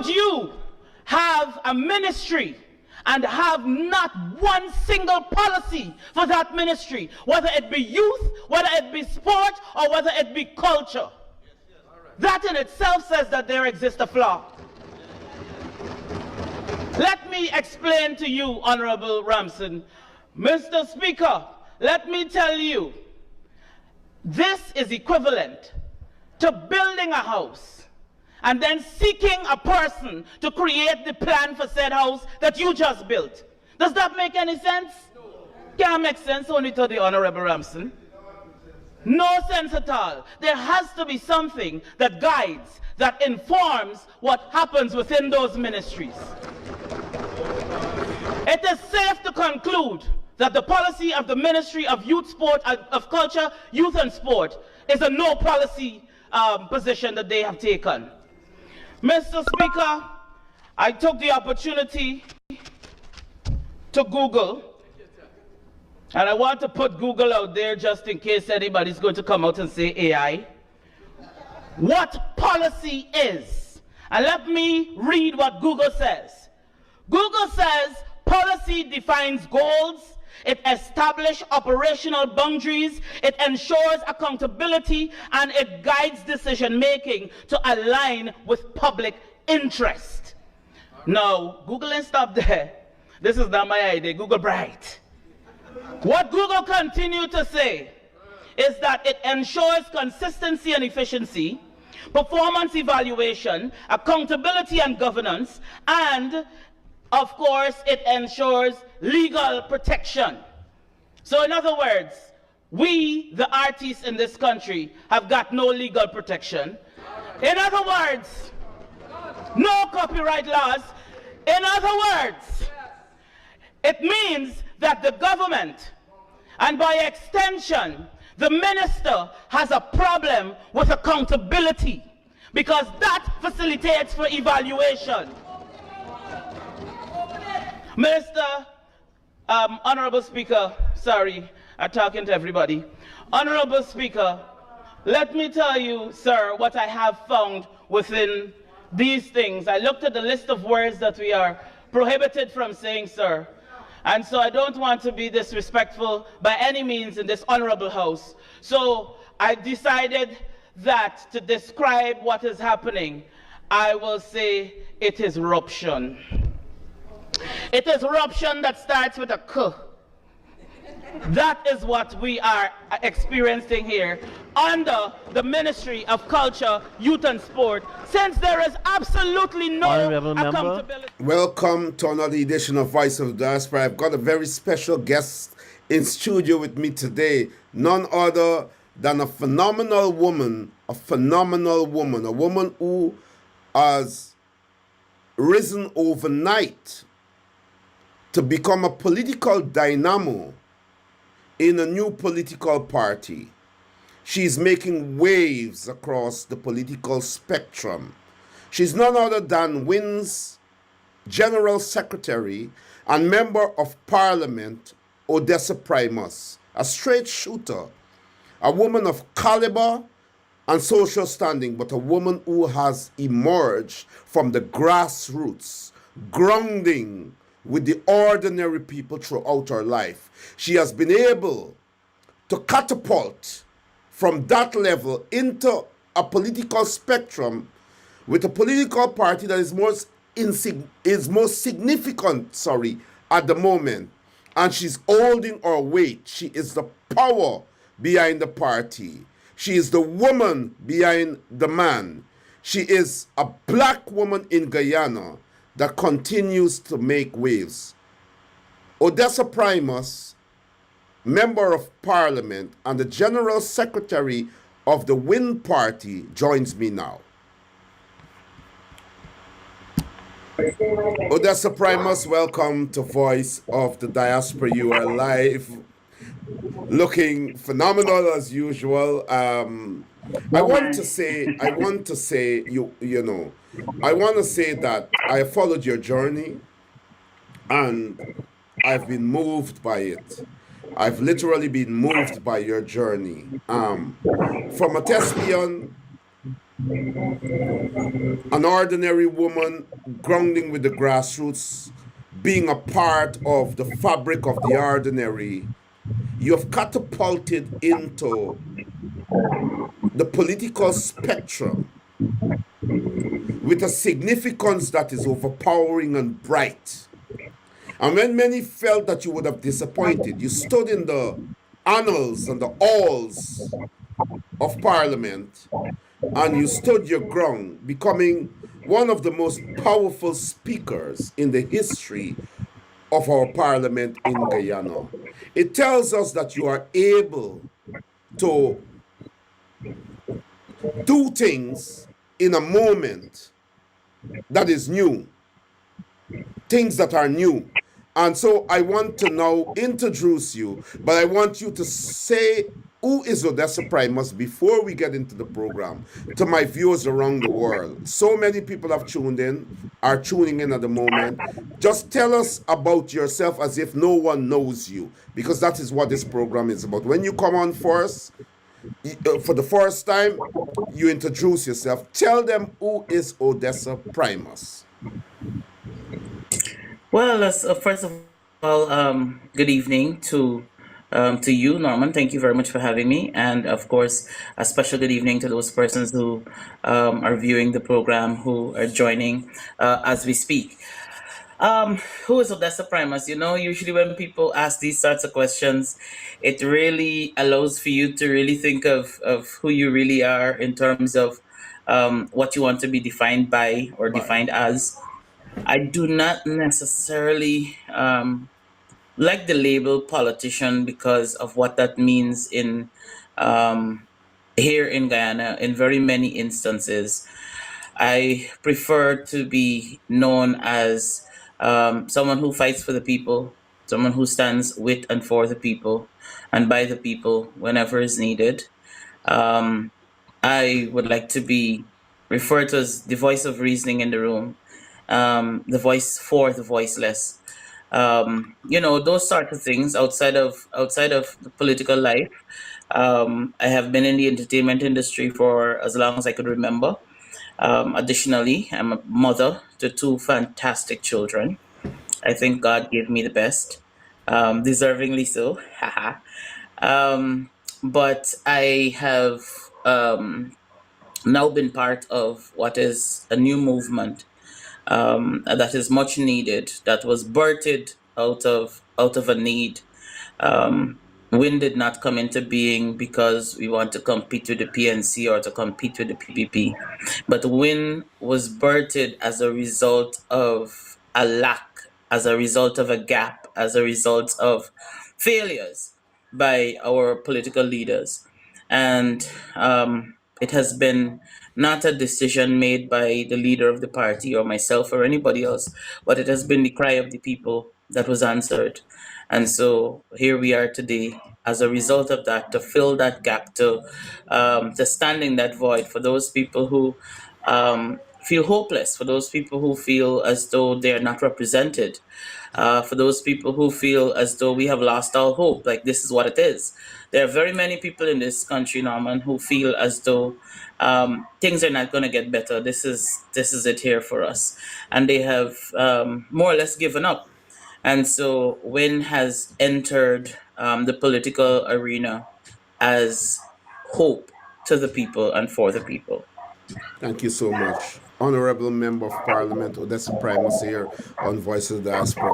Could you have a ministry and have not one single policy for that ministry, whether it be youth, whether it be sport, or whether it be culture? That in itself says that there exists a flaw. Let me explain to you, Honorable Ramson. Mr. Speaker, let me tell you, this is equivalent to building a house and then seeking a person to create the plan for said house that you just built. Does that make any sense? No. Can't make sense only to the Honorable Ramson. No sense at all. There has to be something that guides, that informs what happens within those ministries. It is safe to conclude that the policy of the Ministry of Youth, Sport, of Culture, Youth and Sport is a no policy position that they have taken. Mr. Speaker, I took the opportunity to Google, and I want to put Google out there just in case anybody's going to come out and say AI. What policy is? And let me read what Google says. Google says policy defines goals, it establishes operational boundaries, it ensures accountability, and it guides decision-making to align with public interest. Now, Google ain't stop there. This is not my idea, Google Bright. What Google continue to say is that it ensures consistency and efficiency, performance evaluation, accountability and governance, and of course, it ensures legal protection. So in other words, we, the artists in this country, have got no legal protection. In other words, no copyright laws. In other words, it means that the government, and by extension, the minister, has a problem with accountability because that facilitates for evaluation. Minister, Honorable Speaker, sorry, I'm talking to everybody. Honorable Speaker, let me tell you, sir, what I have found within these things. I looked at the list of words that we are prohibited from saying, sir. And so I don't want to be disrespectful by any means in this honorable house. So I decided that to describe what is happening, I will say it is eruption. It is eruption that starts with a K. That is what we are experiencing here under the Ministry of Culture, Youth and Sport, since there is absolutely no accountability. Welcome to another edition of Voice of the Diaspora. I've got a very special guest in studio with me today, none other than a phenomenal woman, a woman who has risen overnight to become a political dynamo in a new political party. She's making waves across the political spectrum. She's none other than WIN's General Secretary and Member of Parliament, Odessa Primus, a straight shooter, a woman of caliber and social standing, but a woman who has emerged from the grassroots, grounding with the ordinary people throughout her life. She has been able to catapult from that level into a political spectrum with a political party that is most significant, at the moment. And she's holding her weight. She is the power behind the party. She is the woman behind the man. She is a black woman in Guyana that continues to make waves. Odessa Primus, Member of Parliament and the General Secretary of the WIN Party, joins me now. Odessa Primus, welcome to Voice of the Diaspora. You are live, looking phenomenal as usual. I want to say that I followed your journey and I've been moved by it. I've literally been moved by your journey. From a thespian An ordinary woman grounding with the grassroots, being a part of the fabric of the ordinary, you have catapulted into the political spectrum with a significance that is overpowering and bright. And when many felt that you would have disappointed, you stood in the annals and the halls of Parliament and you stood your ground, becoming one of the most powerful speakers in the history of our Parliament in Guyana. It tells us that you are able to do things in a moment that is new, things that are new. And so I want to now introduce you, but I want you to say who is Odessa Primus before we get into the program to my viewers around the world. So many people have tuned in, are tuning in at the moment. Just tell us about yourself as if no one knows you, because that is what this program is about. When you come on first, for the first time, you introduce yourself. Tell them who is Odessa Primus. Well, first of all, good evening to you, Norman. Thank you very much for having me, and of course, a special good evening to those persons who are viewing the program, who are joining as we speak. Who is Odessa Primus? Usually when people ask these sorts of questions, it really allows for you to really think of who you really are in terms of what you want to be defined by or Bye. defined as. I do not necessarily like the label politician because of what that means in um, here in Guyana. In very many instances, I prefer to be known as someone who fights for the people, someone who stands with and for the people and by the people whenever is needed. Um, I would like to be referred to as the voice of reasoning in the room, the voice for the voiceless. Those sort of things outside of the political life. I have been in the entertainment industry for as long as I could remember. Additionally, I'm a mother to two fantastic children. I think God gave me the best, deservingly so. Haha. But I have now been part of what is a new movement that is much needed, that was birthed out of a need. Um, Wind did not come into being because we want to compete with the PNC or to compete with the PPP, but Wind was birthed as a result of a lack, as a result of a gap, as a result of failures by our political leaders. And it has been not a decision made by the leader of the party or myself or anybody else, but it has been the cry of the people that was answered. And so here we are today as a result of that, to fill that gap, to stand in that void for those people who feel hopeless, for those people who feel as though they are not represented, for those people who feel as though we have lost all hope, like this is what it is. There are very many people in this country, Norman, who feel as though things are not going to get better. This is it here for us, and they have more or less given up. And so Win has entered the political arena as hope to the people and for the people. Thank you so much. Honorable Member of Parliament Odessa Primus here on Voice of the Diaspora.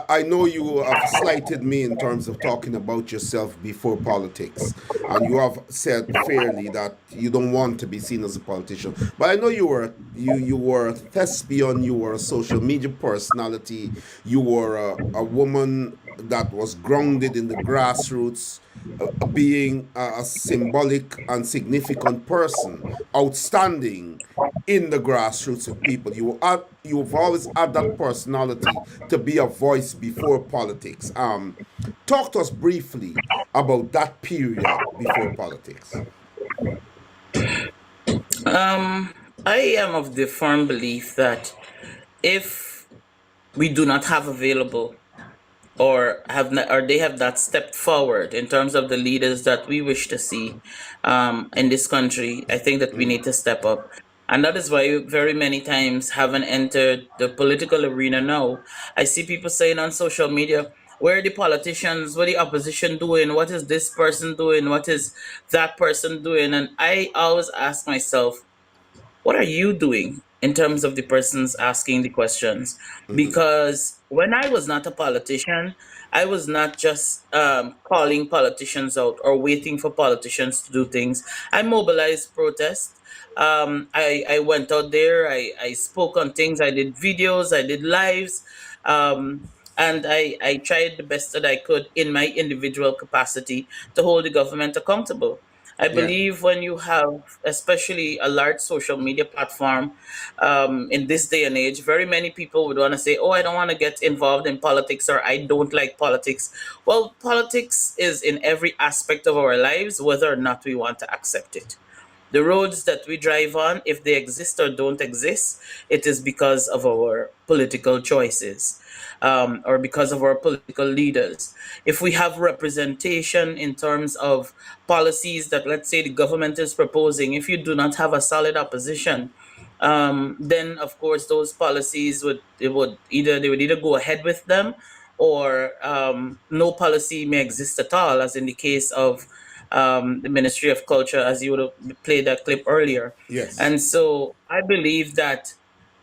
I know you have slighted me in terms of talking about yourself before politics, and you have said fairly that you don't want to be seen as a politician. But I know you were a thespian, you were a social media personality, you were a woman that was grounded in the grassroots, being a symbolic and significant person, outstanding in the grassroots of people. You've always had that personality to be a voice before politics. Talk to us briefly about that period before politics. I am of the firm belief that if we do not have available or they have not stepped forward in terms of the leaders that we wish to see in this country. I think that we need to step up. And that is why very many times, having entered the political arena now, I see people saying on social media, where are the politicians? What are the opposition doing? What is this person doing? What is that person doing? And I always ask myself, what are you doing in terms of the persons asking the questions? Because when I was not a politician, I was not just calling politicians out or waiting for politicians to do things. I mobilized protest. I went out there, I spoke on things, I did videos, I did lives, and I tried the best that I could in my individual capacity to hold the government accountable. I Yeah. believe when you have, especially a large social media platform, in this day and age, very many people would want to say, "Oh, I don't want to get involved in politics," or "I don't like politics." Well, politics is in every aspect of our lives, whether or not we want to accept it. The roads that we drive on, if they exist or don't exist, it is because of our political choices, or because of our political leaders. If we have representation in terms of policies that, let's say, the government is proposing, if you do not have a solid opposition, then of course those policies would either go ahead with them, or no policy may exist at all, as in the case of the Ministry of Culture, as you would have played that clip earlier. Yes. And so I believe that,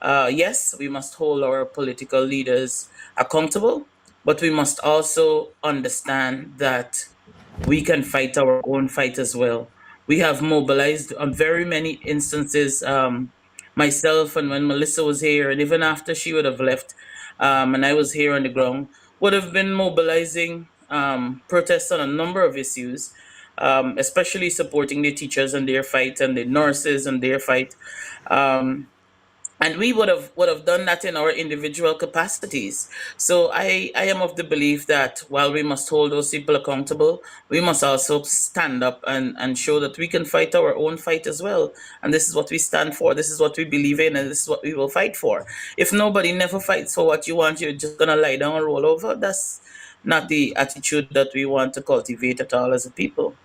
yes, we must hold our political leaders accountable, but we must also understand that we can fight our own fight as well. We have mobilized on very many instances, myself, and when Melissa was here, and even after she would have left, and I was here on the ground, would have been mobilizing protests on a number of issues, especially supporting the teachers and their fight and the nurses and their fight. Um, and we would have done that in our individual capacities. So I am of the belief that while we must hold those people accountable, we must also stand up and show that we can fight our own fight as well. And this is what we stand for, this is what we believe in, and this is what we will fight for. If nobody never fights for what you want, you're just gonna lie down and roll over. That's not the attitude that we want to cultivate at all as a people.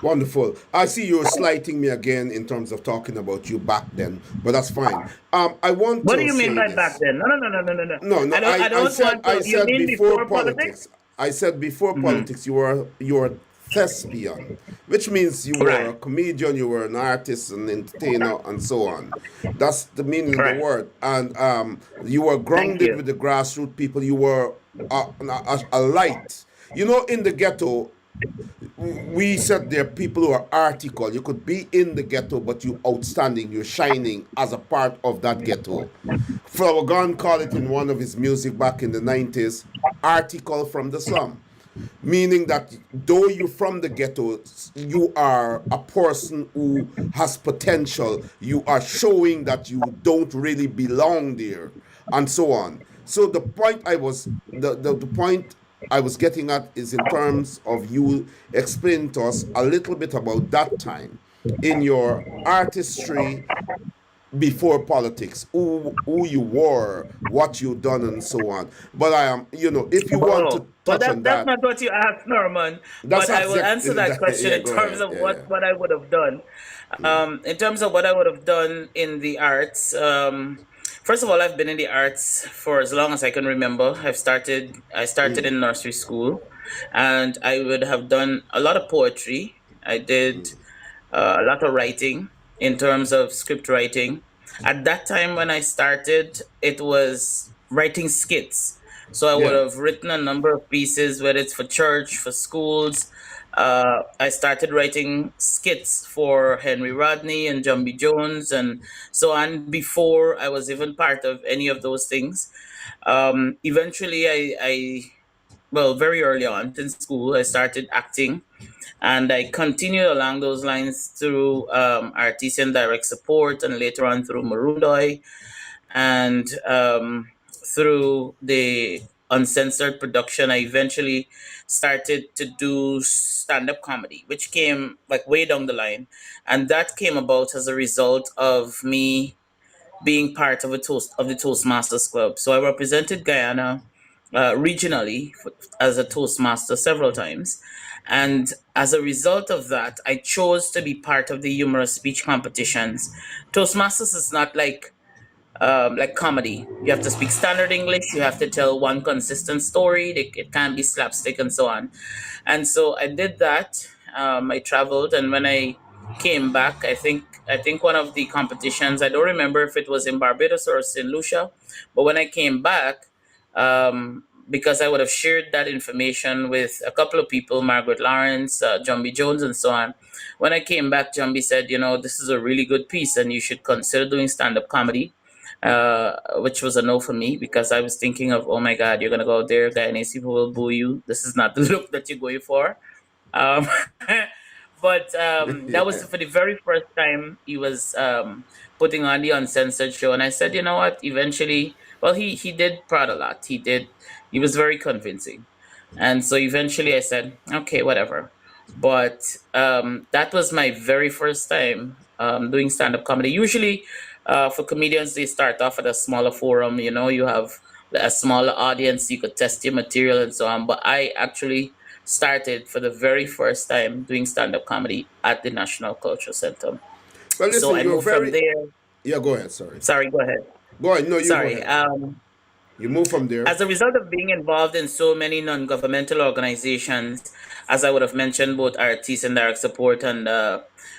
Wonderful. I see you're slighting me again in terms of talking about you back then, but that's fine. I want What do to you mean say by back this. then? No, no, no, no, no, no, no. No, no, I don't want I to. You said mean before before politics? politics. I said before politics you were a thespian, which means you were a Right. comedian, you were an artist, an entertainer, and so on. That's the meaning of the Right. word. And you were Thank grounded you. with the grassroots people. You were a light. In the ghetto, we said there are people who are article. You could be in the ghetto, but you outstanding, you're shining as a part of that ghetto. Flower Gun called it in one of his music back in the 90s, article from the slum. Meaning that though you're from the ghetto, you are a person who has potential. You are showing that you don't really belong there, and so on. So the point I was getting at is in terms of you explaining to us a little bit about that time in your artistry before politics, who you were, what you done, and so on. But I am, if you want Oh, to well, touch on that's that, not what you asked, Norman. that's But I will exactly answer that question yeah. in Go terms ahead. of Yeah, yeah. what I would have done. In terms of what I would have done in the arts, first of all, I've been in the arts for as long as I can remember. I started in nursery school, and I would have done a lot of poetry. I did a lot of writing in terms of script writing. At that time when I started, it was writing skits. So I would Yeah. have written a number of pieces, whether it's for church, for schools. I started writing skits for Henry Rodney and John B. Jones and so on before I was even part of any of those things. Eventually, well, very early on in school, I started acting, and I continued along those lines through Artesian Direct Support, and later on through Marundoy, and through the uncensored production. I eventually started to do stand up comedy, which came like way down the line. And that came about as a result of me being part of the Toastmasters Club. So I represented Guyana regionally as a Toastmaster several times. And as a result of that, I chose to be part of the humorous speech competitions. Toastmasters is not like comedy. You have to speak standard English. You have to tell one consistent story. It can't be slapstick and so on. And so I did that. I traveled, and when I came back, I think one of the competitions. I don't remember if it was in Barbados or St. Lucia, but when I came back, because I would have shared that information with a couple of people, Margaret Lawrence, John B. Jones, and so on. When I came back, John B. said, this is a really good piece, and you should consider doing stand-up comedy. Which was a no for me because I was thinking of, oh my God, you're gonna go out there, Guyanese people will boo you. This is not the look that you're going for. Um, but that was Yeah. for the very first time he was putting on the uncensored show, and I said, you know what? Eventually, well, he did prod a lot. He was very convincing, and so eventually I said, okay, whatever. But that was my very first time doing stand up comedy. Usually, for comedians, they start off at a smaller forum. You have a smaller audience, you could test your material and so on. But I actually started for the very first time doing stand up comedy at the National Culture Center. Well, So listen, I you're moved from very. there. Yeah, go ahead. Sorry. Sorry, go ahead. Go ahead. No, you go Sorry. ahead. You move from there. As a result of being involved in so many non-governmental organizations, as I would have mentioned, both Artists and Direct Support and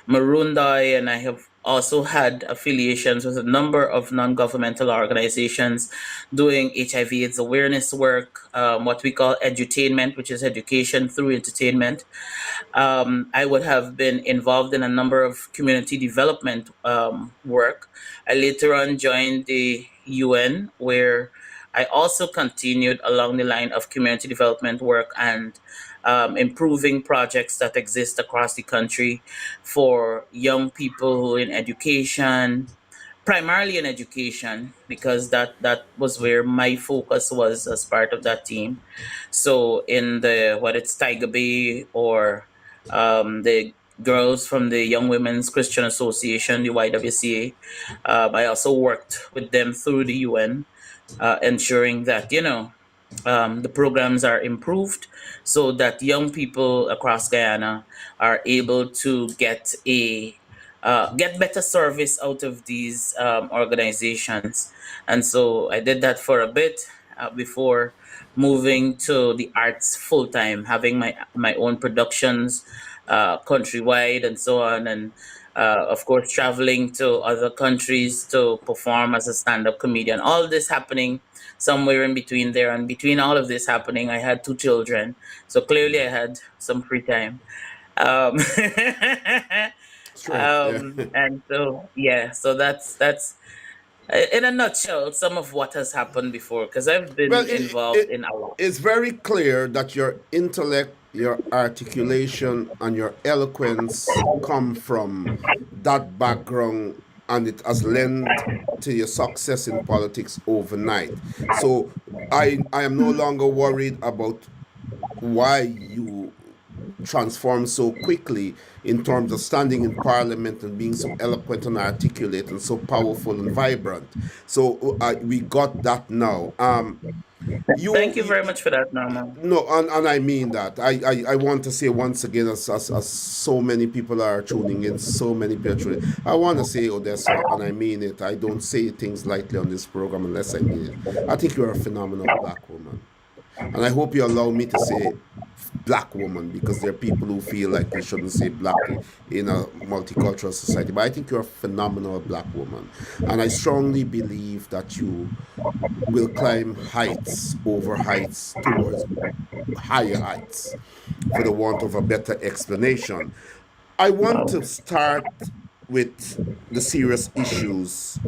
Marundai, and I have also had affiliations with a number of non-governmental organizations doing HIV/AIDS awareness work, what we call edutainment, which is education through entertainment. I would have been involved in a number of community development work. I later on joined the UN, where I also continued along the line of community development work and improving projects that exist across the country for young people in education, primarily in education, because that was where my focus was as part of that team. So in the what it's Tiger Bay or the girls from the Young Women's Christian Association, the YWCA, I also worked with them through the UN, ensuring that the programs are improved so that young people across Guyana are able to get better service out of these organizations. And so I did that for a bit before moving to the arts full time, having my own productions countrywide and so on, and of course traveling to other countries to perform as a stand-up comedian. All this happening somewhere in between there, and between all of this happening, I had two children, so clearly I had some free time. Um, That's right. Yeah. and so yeah, so that's in a nutshell some of what has happened before, because I've Well, been involved in a lot. it's very clear that your intellect, your articulation, and your eloquence come from that background, and it has lent to your success in politics overnight. So I am no longer worried about why you transform so quickly in terms of standing in parliament and being so eloquent and articulate and so powerful and vibrant. So we got that now. Thank you You very much for that, Norman. no, and I mean that. I want to say once again, as so many people are tuning in, so many people are tuning in, I want to say, Odessa, and I mean it. I don't say things lightly on this program unless I mean it. I think you're a phenomenal black woman. And I hope you allow me to say black woman, because there are people who feel like you shouldn't say black in a multicultural society. But I think you're a phenomenal black woman. And I strongly believe that you will climb heights over heights towards higher heights, for the want of a better explanation. I want Wow. to start with the serious issues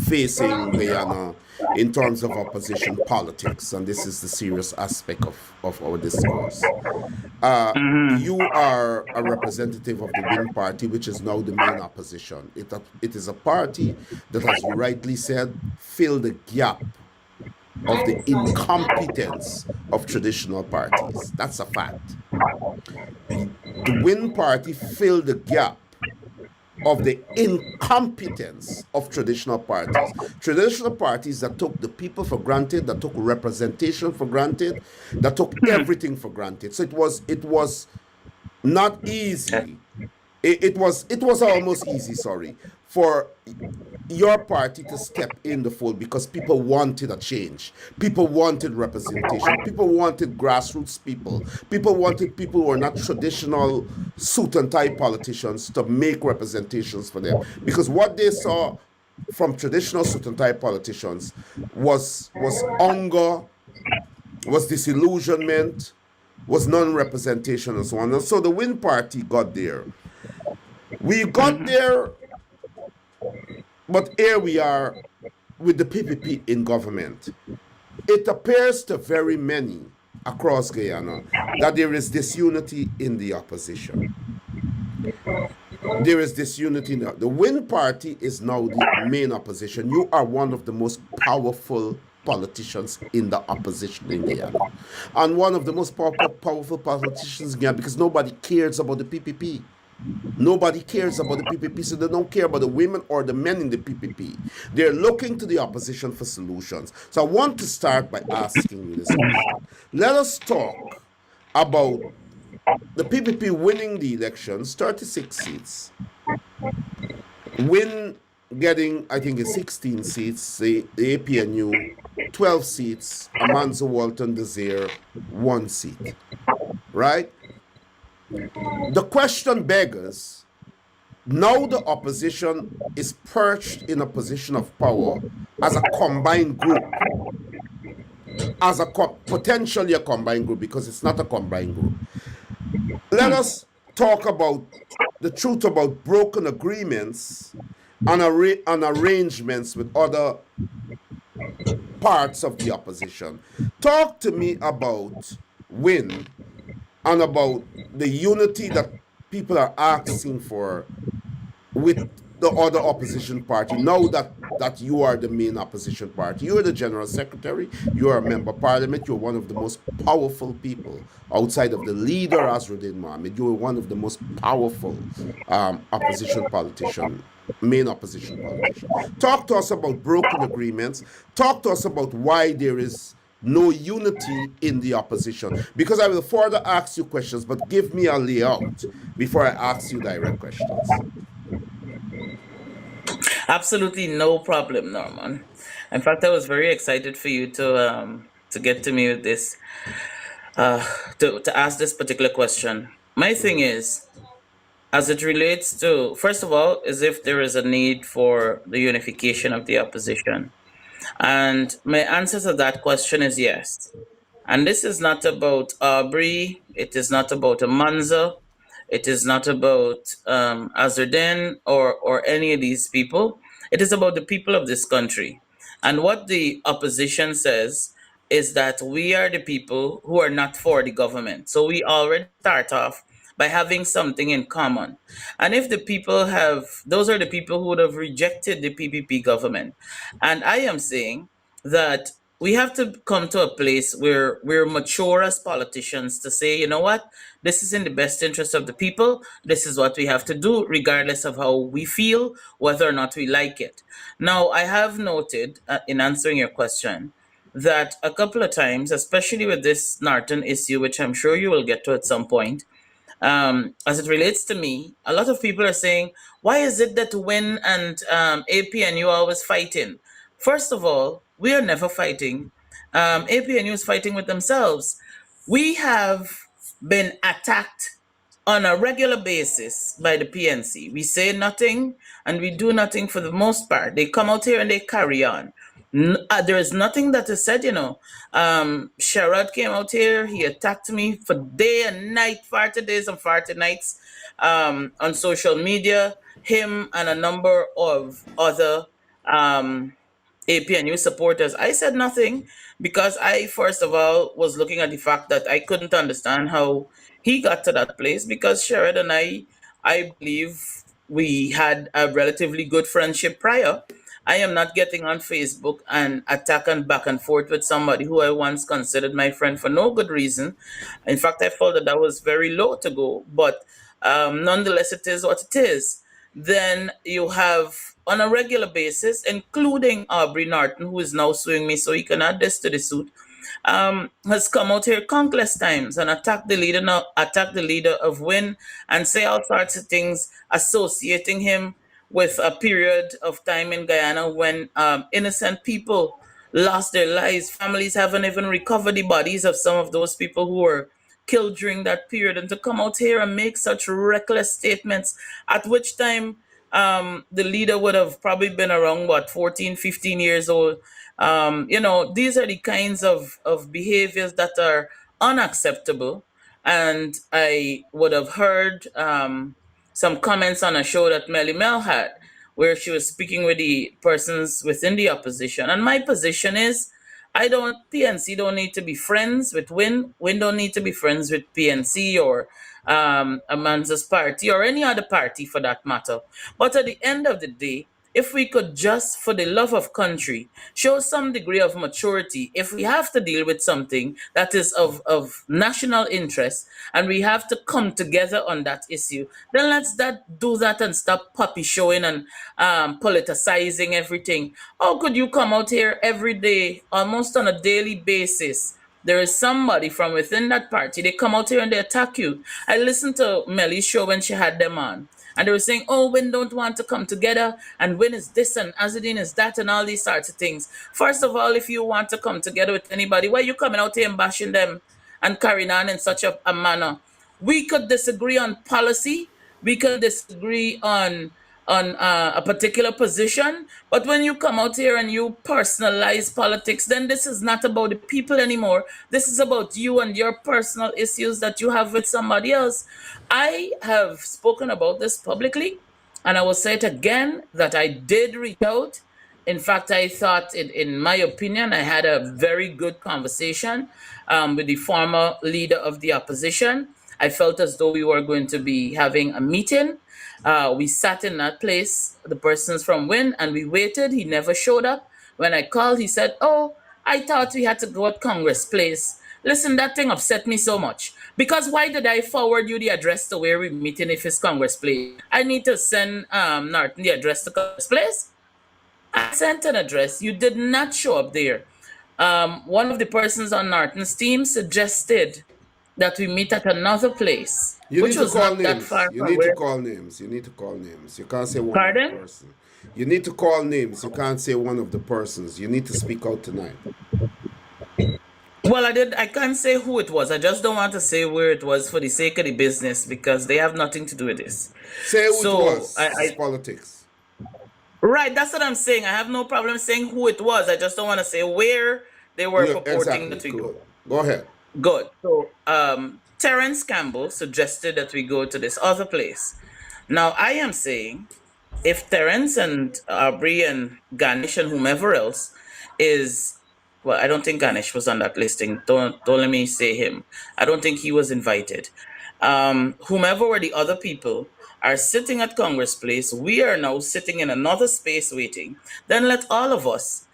facing Guyana in terms of opposition politics, and this is the serious aspect of our discourse. You are a representative of the Win Party, which is now the main opposition. It is a party that, as you rightly said, filled the gap of the incompetence of traditional parties. That's a fact. The Win Party filled the gap of the incompetence of traditional parties. Traditional parties that took the people for granted, that took representation for granted, that took everything for granted. So it was not easy. It was almost easy, sorry, for your party to step in the fold because people wanted a change. People wanted representation. People wanted grassroots people. People wanted people who were not traditional suit and tie politicians to make representations for them. Because what they saw from traditional suit and tie politicians was anger, was disillusionment, was non-representation and so on. And so the Win Party got there. We got there, but here we are with the PPP in government. It appears to very many across Guyana that there is disunity in the opposition. There is disunity now. The Win Party is now the main opposition. You are one of the most powerful politicians in the opposition in Guyana. And one of the most powerful politicians in Guyana because nobody cares about the PPP. Nobody cares about the PPP, so they don't care about the women or the men in the PPP. They're looking to the opposition for solutions. So I want to start by asking you this question. Let us talk about the PPP winning the elections, 36 seats. Win getting, I think, 16 seats, the APNU, 12 seats, Amanzo Walton Desire, 1 seat. Right? The question beggars, now the opposition is perched in a position of power as a combined group, as potentially a combined group, because it's not a combined group. Let us talk about the truth about broken agreements and arrangements with other parts of the opposition. Talk to me about Win and about the unity that people are asking for with the other opposition party. Now that you are the main opposition party, you are the general secretary, you are a member of parliament, you're one of the most powerful people outside of the leader, Azruddin Mohammed. You are one of the most powerful opposition politician, main opposition politician. Talk to us about broken agreements. Talk to us about why there is no unity in the opposition. Because I will further ask you questions, but give me a layout before I ask you direct questions. Absolutely no problem, Norman. In fact, I was very excited for you to get to me with this, to ask this particular question. My thing is, as it relates to, first of all, is if there is a need for the unification of the opposition. And my answer to that question is yes. And this is not about Aubery, it is not about Amanza, it is not about Azerden or any of these people. It is about the people of this country. And what the opposition says is that we are the people who are not for the government. So we already start off by having something in common. And if the people have, those are the people who would have rejected the PPP government. And I am saying that we have to come to a place where we're mature as politicians to say, you know what, this is in the best interest of the people. This is what we have to do, regardless of how we feel, whether or not we like it. Now, I have noted in answering your question that a couple of times, especially with this Norton issue, which I'm sure you will get to at some point, as it relates to me, a lot of people are saying, why is it that Win and APNU are always fighting? First of all, we are never fighting. APNU is fighting with themselves. We have been attacked on a regular basis by the PNC. We say nothing and we do nothing for the most part. They come out here and they carry on. There is nothing that is said, Sherrod came out here, he attacked me for day and night, 40 days and 40 nights on social media, him and a number of other APNU supporters. I said nothing because I, first of all, was looking at the fact that I couldn't understand how he got to that place because Sherrod and I believe we had a relatively good friendship prior. I am not getting on Facebook and attacking back and forth with somebody who I once considered my friend for no good reason. In fact, I felt that was very low to go, but nonetheless, it is what it is. then you have on a regular basis, including Aubery Norton, who is now suing me, so he can add this to the suit, has come out here countless times and attacked the leader, now attack the leader of WIN, and say all sorts of things associating him with a period of time in Guyana when innocent people lost their lives. Families haven't even recovered the bodies of some of those people who were killed during that period. And to come out here and make such reckless statements, at which time the leader would have probably been around, what, 14, 15 years old. These are the kinds of behaviors that are unacceptable. And I would have heard some comments on a show that Melly Mel had, where she was speaking with the persons within the opposition. And my position is, PNC don't need to be friends with WIN. WIN don't need to be friends with PNC or Amanza's party or any other party for that matter. But at the end of the day, if we could just, for the love of country, show some degree of maturity, if we have to deal with something that is of national interest and we have to come together on that issue, then let's do that and stop puppy showing and politicizing everything. How could you come out here every day, almost on a daily basis? There is somebody from within that party. They come out here and they attack you. I listened to Melly's show when she had them on. And they were saying, oh, WIN don't want to come together, and WIN is this, and Azadine is that, and all these sorts of things. First of all, if you want to come together with anybody, why are you coming out here and bashing them and carrying on in such a manner? We could disagree on policy. We could disagree on a particular position. But when you come out here and you personalize politics, then this is not about the people anymore. This is about you and your personal issues that you have with somebody else. I have spoken about this publicly, and I will say it again, that I did reach out. In fact, I thought, in my opinion, I had a very good conversation with the former leader of the opposition. I felt as though we were going to be having a meeting. We sat in that place, the persons from WIN, and we waited. He never showed up. When I called, he said, oh, I thought we had to go at Congress Place. Listen, that thing upset me so much. Because why did I forward you the address to where we're meeting if it's Congress Place? I need to send Norton the address to Congress Place? I sent an address. You did not show up there. One of the persons on Norton's team suggested that we meet at another place, which was not that far You from need where... to call names. You need to call names. You can't say one Pardon? of the person. You need to call names. You can't say one of the persons. You need to speak out tonight. Well, I can't say who it was. I just don't want to say where it was for the sake of the business, because they have nothing to do with this. Say who So, it was. It's politics. right, that's what I'm saying. I have no problem saying who it was. I just don't want to say where they were Yeah, purporting exactly. that we Good. go. Go ahead. Good. So, Terence Campbell suggested that we go to this other place. Now, I am saying, if Terence and Aubery and Ganesh and whomever else is, well, I don't think Ganesh was on that listing. Don't let me say him. I don't think he was invited. Whomever were the other people are sitting at Congress Place. We are now sitting in another space waiting. Then let all of us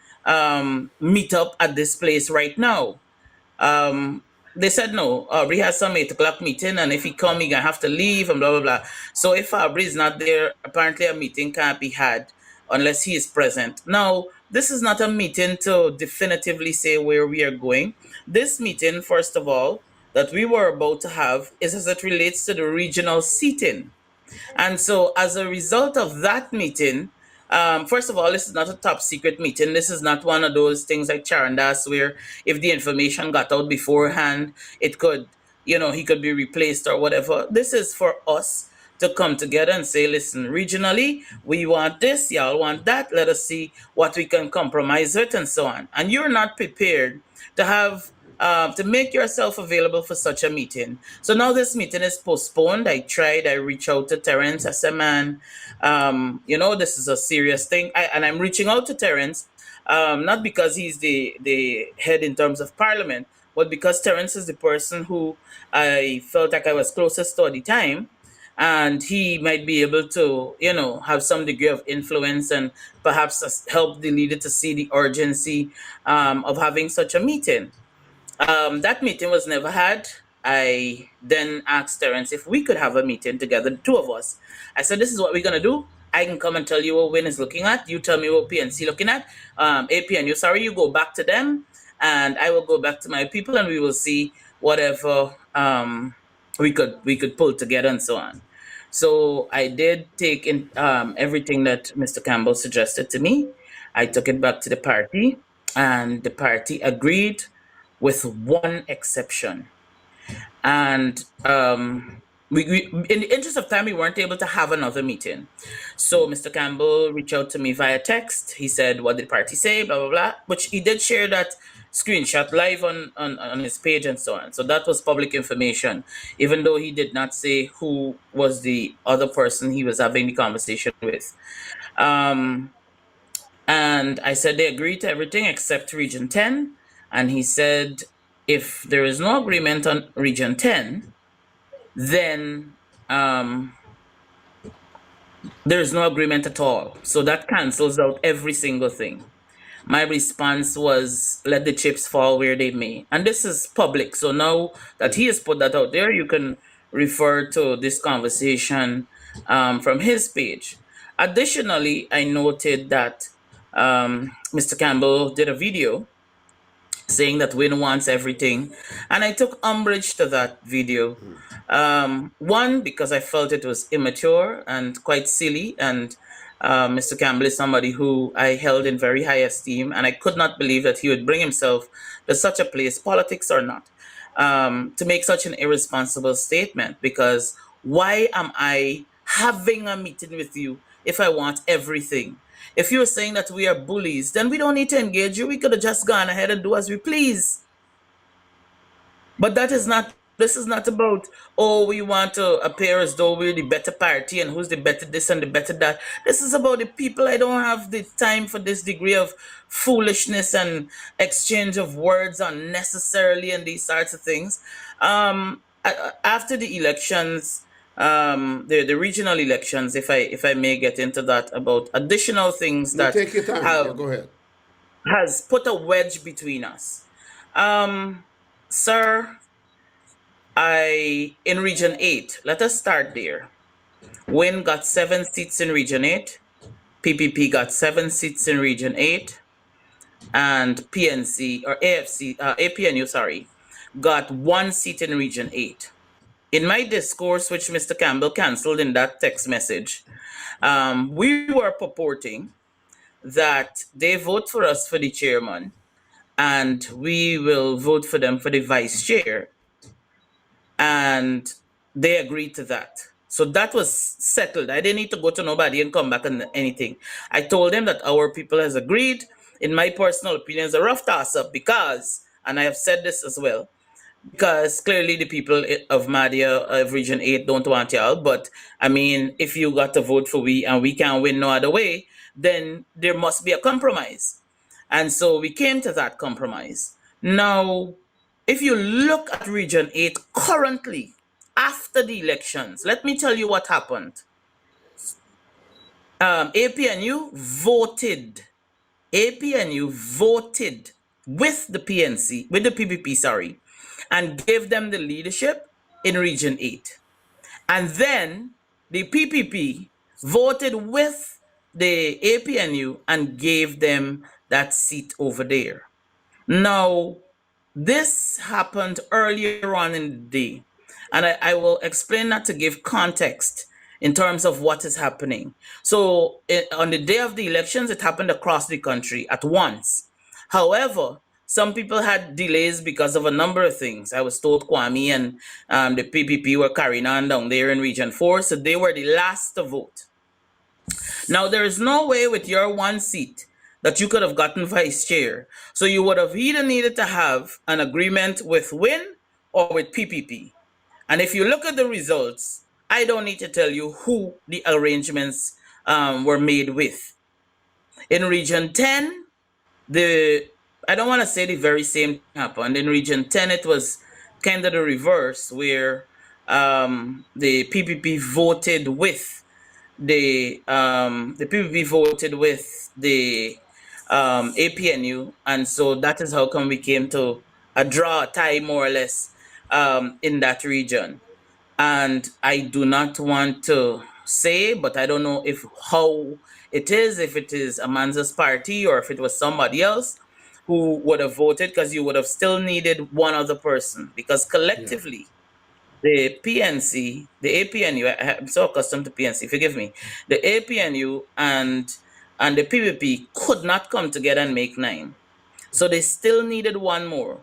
meet up at this place right now. They said no. Aubery has some 8 o'clock meeting, and if he come, he gonna have to leave and blah blah blah. So if Aubery is not there, apparently a meeting can't be had unless he is present. Now, this is not a meeting to definitively say where we are going. This meeting, first of all, that we were about to have is as it relates to the regional seating. And so, as a result of that meeting, first of all, this is not a top secret meeting. This is not one of those things like Charandas where if the information got out beforehand, it could, he could be replaced or whatever. This is for us to come together and say, listen, regionally, we want this, y'all want that. Let us see what we can compromise with and so on. And you're not prepared to have to make yourself available for such a meeting. So now this meeting is postponed. I reached out to Terence. I said, man, this is a serious thing. And I'm reaching out to Terence, not because he's the head in terms of parliament, but because Terence is the person who I felt like I was closest to at the time. And he might be able to, have some degree of influence and perhaps help the leader to see the urgency of having such a meeting. That meeting was never had. I then asked Terence if we could have a meeting together, the two of us. I said, this is what we're going to do. I can come and tell you what Win is looking at. You tell me what PNC looking at. APNU, sorry, you go back to them, and I will go back to my people, and we will see whatever we could pull together and so on. So I did take in everything that Mr. Campbell suggested to me. I took it back to the party, and the party agreed with one exception. And we, in the interest of time, we weren't able to have another meeting. So Mr. Campbell reached out to me via text. He said, what did the party say, blah, blah, blah, which he did share that screenshot live on his page and so on. So that was public information, even though he did not say who was the other person he was having the conversation with. And I said they agreed to everything except Region 10. And he said, if there is no agreement on Region 10, then there's no agreement at all. So that cancels out every single thing. My response was, let the chips fall where they may. And this is public. So now that he has put that out there, you can refer to this conversation from his page. Additionally, I noted that Mr. Campbell did a video saying that Win wants everything. And I took umbrage to that video. One, because I felt it was immature and quite silly. And Mr. Campbell is somebody who I held in very high esteem. And I could not believe that he would bring himself to such a place, politics or not, to make such an irresponsible statement. Because why am I having a meeting with you if I want everything? If you're saying that we are bullies, then we don't need to engage you. We could have just gone ahead and do as we please. But that is not, this is not about, oh, we want to appear as though we're the better party and who's the better this and the better that. This is about the people. I don't have the time for this degree of foolishness and exchange of words unnecessarily and these sorts of things. After the elections, the regional elections, if I may get into that, about additional things that Take your time. Yeah, go ahead. has put a wedge between us. Sir, in Region 8, let us start there. Win got 7 seats in Region 8. PPP got 7 seats in Region 8. And PNC, or APNU, sorry, got 1 seat in Region 8. In my discourse, which Mr. Campbell canceled in that text message, we were purporting that they vote for us for the chairman and we will vote for them for the vice chair. And they agreed to that. So that was settled. I didn't need to go to nobody and come back and anything. I told them that our people has agreed. In my personal opinion, it's a rough toss-up because, and I have said this as well, because clearly the people of Madia, of Region 8, don't want y'all. But, I mean, if you got to vote for we and we can't win no other way, then there must be a compromise. And so we came to that compromise. Now, if you look at Region 8 currently, after the elections, let me tell you what happened. APNU voted with the PNC, with the PPP, sorry, and gave them the leadership in Region 8. And then the PPP voted with the APNU and gave them that seat over there. Now, this happened earlier on in the day, and I will explain that to give context in terms of what is happening. So on the day of the elections, it happened across the country at once. However, some people had delays because of a number of things. I was told Kwame and the PPP were carrying on down there in Region 4, so they were the last to vote. Now, there is no way with your 1 seat that you could have gotten vice chair. So you would have either needed to have an agreement with Win or with PPP. And if you look at the results, I don't need to tell you who the arrangements were made with. In Region 10, I don't want to say the very same thing happened. In Region 10, it was kind of the reverse, where the PPP voted with the APNU, and so that is how come we came to a draw, a tie more or less, in that region. And I do not want to say, but I don't know if if it is Amanza's party or if it was somebody else who would have voted, because you would have still needed one other person, because Yeah. collectively the PNC, the APNU, I'm so accustomed to PNC, forgive me, the APNU and the PPP could not come together and make 9. So they still needed one more.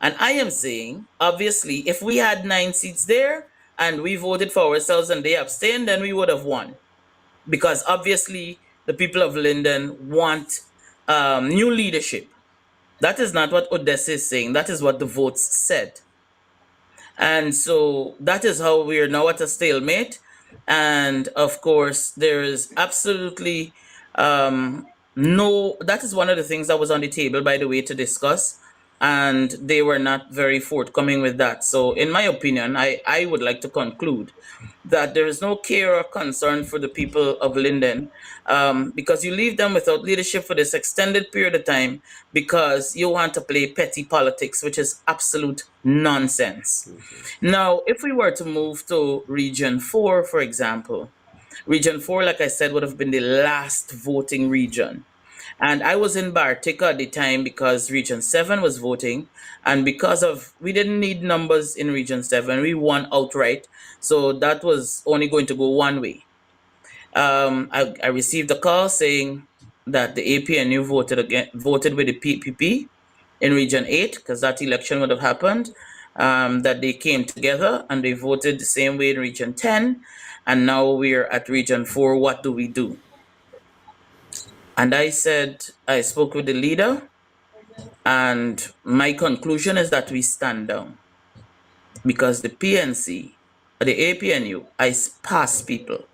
And I am saying, obviously, if we had 9 seats there and we voted for ourselves and they abstained, then we would have won. Because obviously, the people of Linden want new leadership. That is not what Odessa is saying. That is what the votes said. And so that is how we are now at a stalemate. And of course, there is absolutely that is one of the things that was on the table, by the way, to discuss. And they were not very forthcoming with that. So, in my opinion, I would like to conclude that there is no care or concern for the people of Linden, because you leave them without leadership for this extended period of time because you want to play petty politics, which is absolute nonsense. Now, if we were to move to Region 4, for example, Region 4, like I said, would have been the last voting region. And I was in Bartica at the time because Region 7 was voting. And because of, we didn't need numbers in Region 7, we won outright. So that was only going to go one way. I received a call saying that the APNU voted with the PPP in Region 8, because that election would have happened, that they came together and they voted the same way in Region 10. And now we're at Region 4. What do we do? And I said, I spoke with the leader, and my conclusion is that we stand down. Because the PNC, the APNU, I pass people.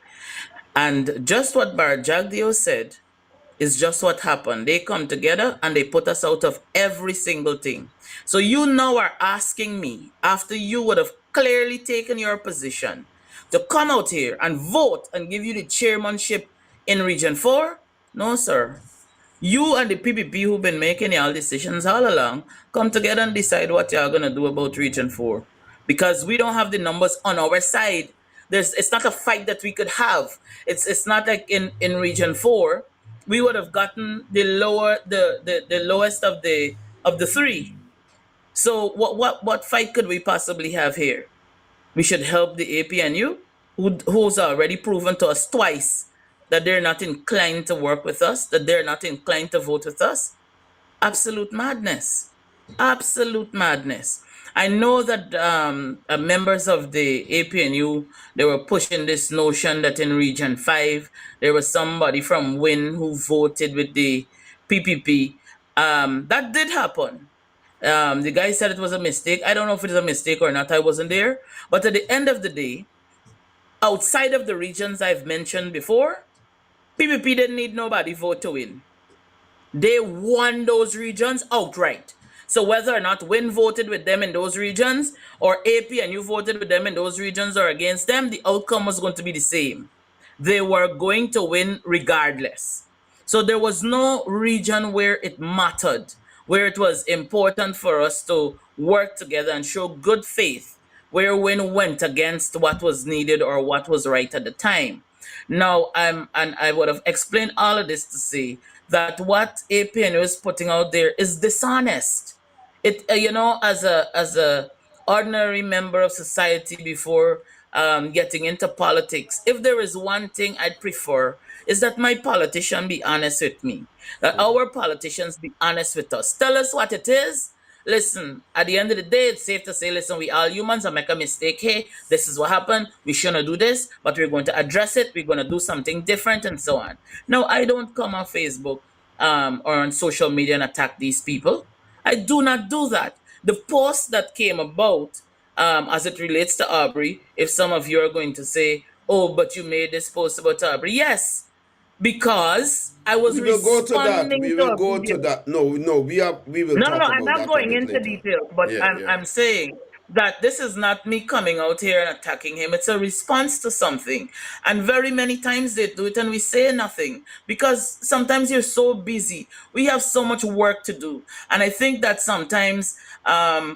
And just what Barjagdio said is just what happened. They come together and they put us out of every single thing. So you now are asking me, after you would have clearly taken your position, to come out here and vote and give you the chairmanship in Region 4? No, sir. You and the PPP who've been making y'all decisions all along, come together and decide what y'all gonna do about Region 4. Because we don't have the numbers on our side. It's not a fight that we could have. It's not like in Region 4, we would have gotten the lowest of the three. So what fight could we possibly have here? We should help the APNU, who's already proven to us twice that they're not inclined to work with us, that they're not inclined to vote with us. Absolute madness. Absolute madness. I know that members of the APNU, they were pushing this notion that in Region 5, there was somebody from WIN who voted with the PPP. That did happen. The guy said it was a mistake. I don't know if it is a mistake or not. I wasn't there. But at the end of the day, outside of the regions I've mentioned before, PPP didn't need nobody vote to win. They won those regions outright. So whether or not WIN voted with them in those regions, or APNU voted with them in those regions or against them, the outcome was going to be the same. They were going to win regardless. So there was no region where it mattered, where it was important for us to work together and show good faith, where WIN went against what was needed or what was right at the time. Now, and I would have explained all of this to say that what APNU is putting out there is dishonest. It, as a ordinary member of society before getting into politics, if there is one thing I'd prefer, is that my politician be honest with me, that our politicians be honest with us, tell us what it is. Listen, at the end of the day, it's safe to say, listen, we all humans and make a mistake. Hey, this is what happened. We shouldn't do this, but we're going to address it. We're going to do something different and so on. Now, I don't come on Facebook or on social media and attack these people. I do not do that. The post that came about as it relates to Aubery, if some of you are going to say, oh, but you made this post about Aubery. Yes, because I was We will go to that. responding We to will a go video. to that. No, we will No, talk I'm about not that a going bit into later. details, but Yeah, yeah. I'm saying that this is not me coming out here and attacking him. It's a response to something. And very many times they do it and we say nothing because sometimes you're so busy. We have so much work to do. And I think that sometimes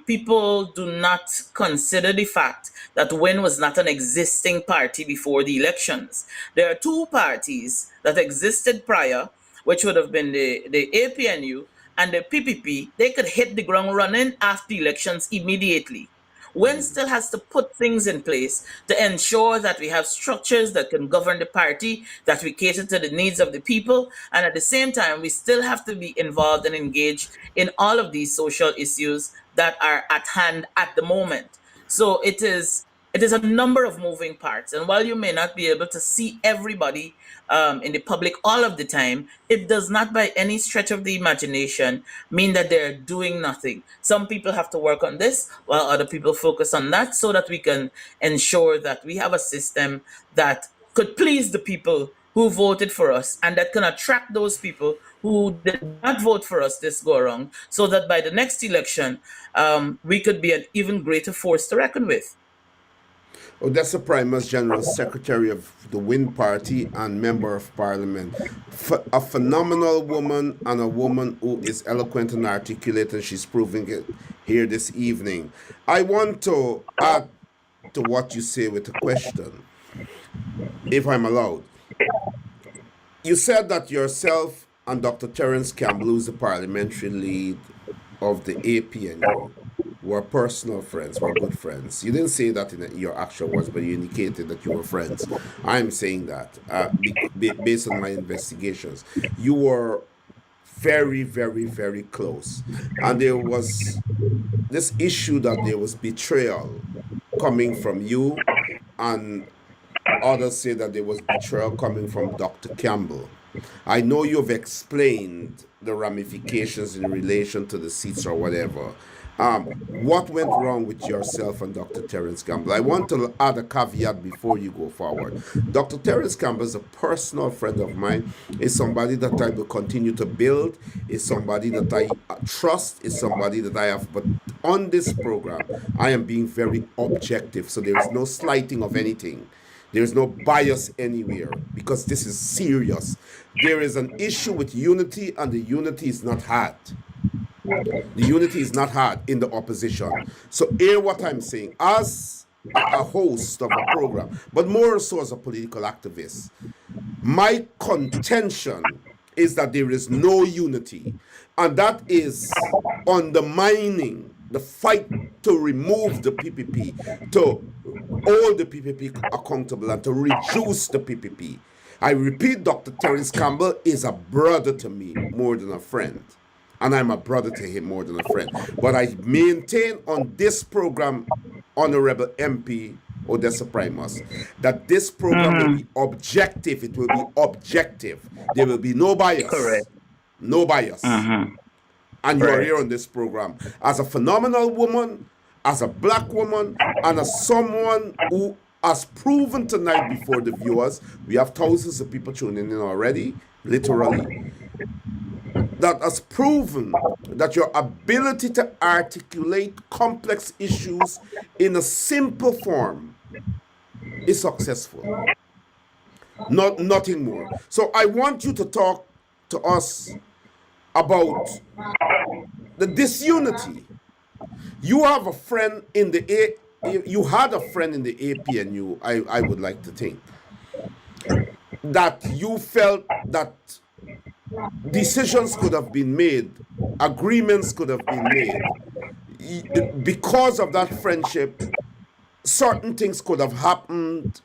people do not consider the fact that WIN was not an existing party before the elections. There are two parties that existed prior, which would have been the APNU and the PPP. They could hit the ground running after elections immediately. WIN still has to put things in place to ensure that we have structures that can govern the party, that we cater to the needs of the people, and at the same time, we still have to be involved and engaged in all of these social issues that are at hand at the moment. So it is a number of moving parts, and while you may not be able to see everybody in the public all of the time, it does not by any stretch of the imagination mean that they're doing nothing. Some people have to work on this while other people focus on that so that we can ensure that we have a system that could please the people who voted for us and that can attract those people who did not vote for us this go around so that by the next election, we could be an even greater force to reckon with. Odessa Primus, General Secretary of the WIN Party and Member of Parliament. A phenomenal woman and a woman who is eloquent and articulate, and she's proving it here this evening. I want to add to what you say with a question, if I'm allowed. You said that yourself and Dr. Terence Campbell, who's the parliamentary lead of the APNU, were personal friends, were good friends. You didn't say that in your actual words, but you indicated that you were friends. I'm saying that based on my investigations. You were very, very, very close. And there was this issue that there was betrayal coming from you, and others say that there was betrayal coming from Dr. Campbell. I know you've explained the ramifications in relation to the seats or whatever. What went wrong with yourself and Dr. Terence Campbell? I want to add a caveat before you go forward. Dr. Terence Campbell is a personal friend of mine, is somebody that I will continue to build, is somebody that I trust, is somebody that I have. But on this program, I am being very objective, so there is no slighting of anything. There's no bias anywhere because this is serious. There is an issue with unity, and the unity is not had. The unity is not had in the opposition. So hear what I'm saying. As a host of a program, but more so as a political activist, my contention is that there is no unity, and that is undermining the fight to remove the PPP, to hold the PPP accountable, and to reduce the PPP. I repeat, Dr. Terence Campbell is a brother to me more than a friend. And I'm a brother to him more than a friend. But I maintain on this program, Honorable MP Odessa Primus, that this program will be objective. It will be objective. There will be no bias. Correct. No bias. And you're here on this program as a phenomenal woman, as a black woman, and as someone who has proven tonight before the viewers. We have thousands of people tuning in already, literally. That has proven that your ability to articulate complex issues in a simple form is successful. Nothing more. So I want you to talk to us about the disunity. You have a friend in the you had a friend in the APNU, I would like to think, that you felt that decisions could have been made, agreements could have been made. Because of that friendship, certain things could have happened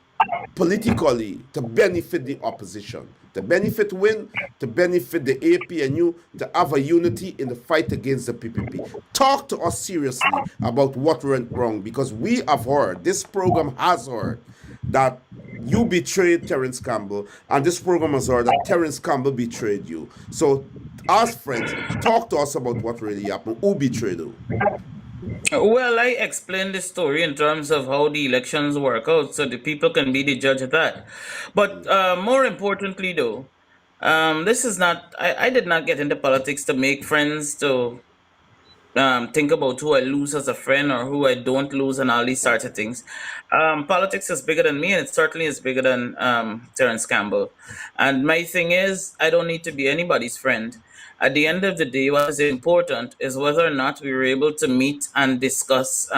politically to benefit the opposition, to benefit WIN, to benefit the APNU, to have a unity in the fight against the PPP. Talk to us seriously about what went wrong, because we have heard, this program has heard, that you betrayed Terence Campbell, and this program has heard that Terence Campbell betrayed you. So, as friends, talk to us about what really happened. Who betrayed you? Well, I explained the story in terms of how the elections work out, so the people can be the judge of that. But more importantly, though, this is not, I did not get into politics to make friends, to think about who I lose as a friend or who I don't lose and all these sorts of things. Politics is bigger than me, and it certainly is bigger than Terence Campbell. And my thing is, I don't need to be anybody's friend. At the end of the day, what is important is whether or not we were able to meet and discuss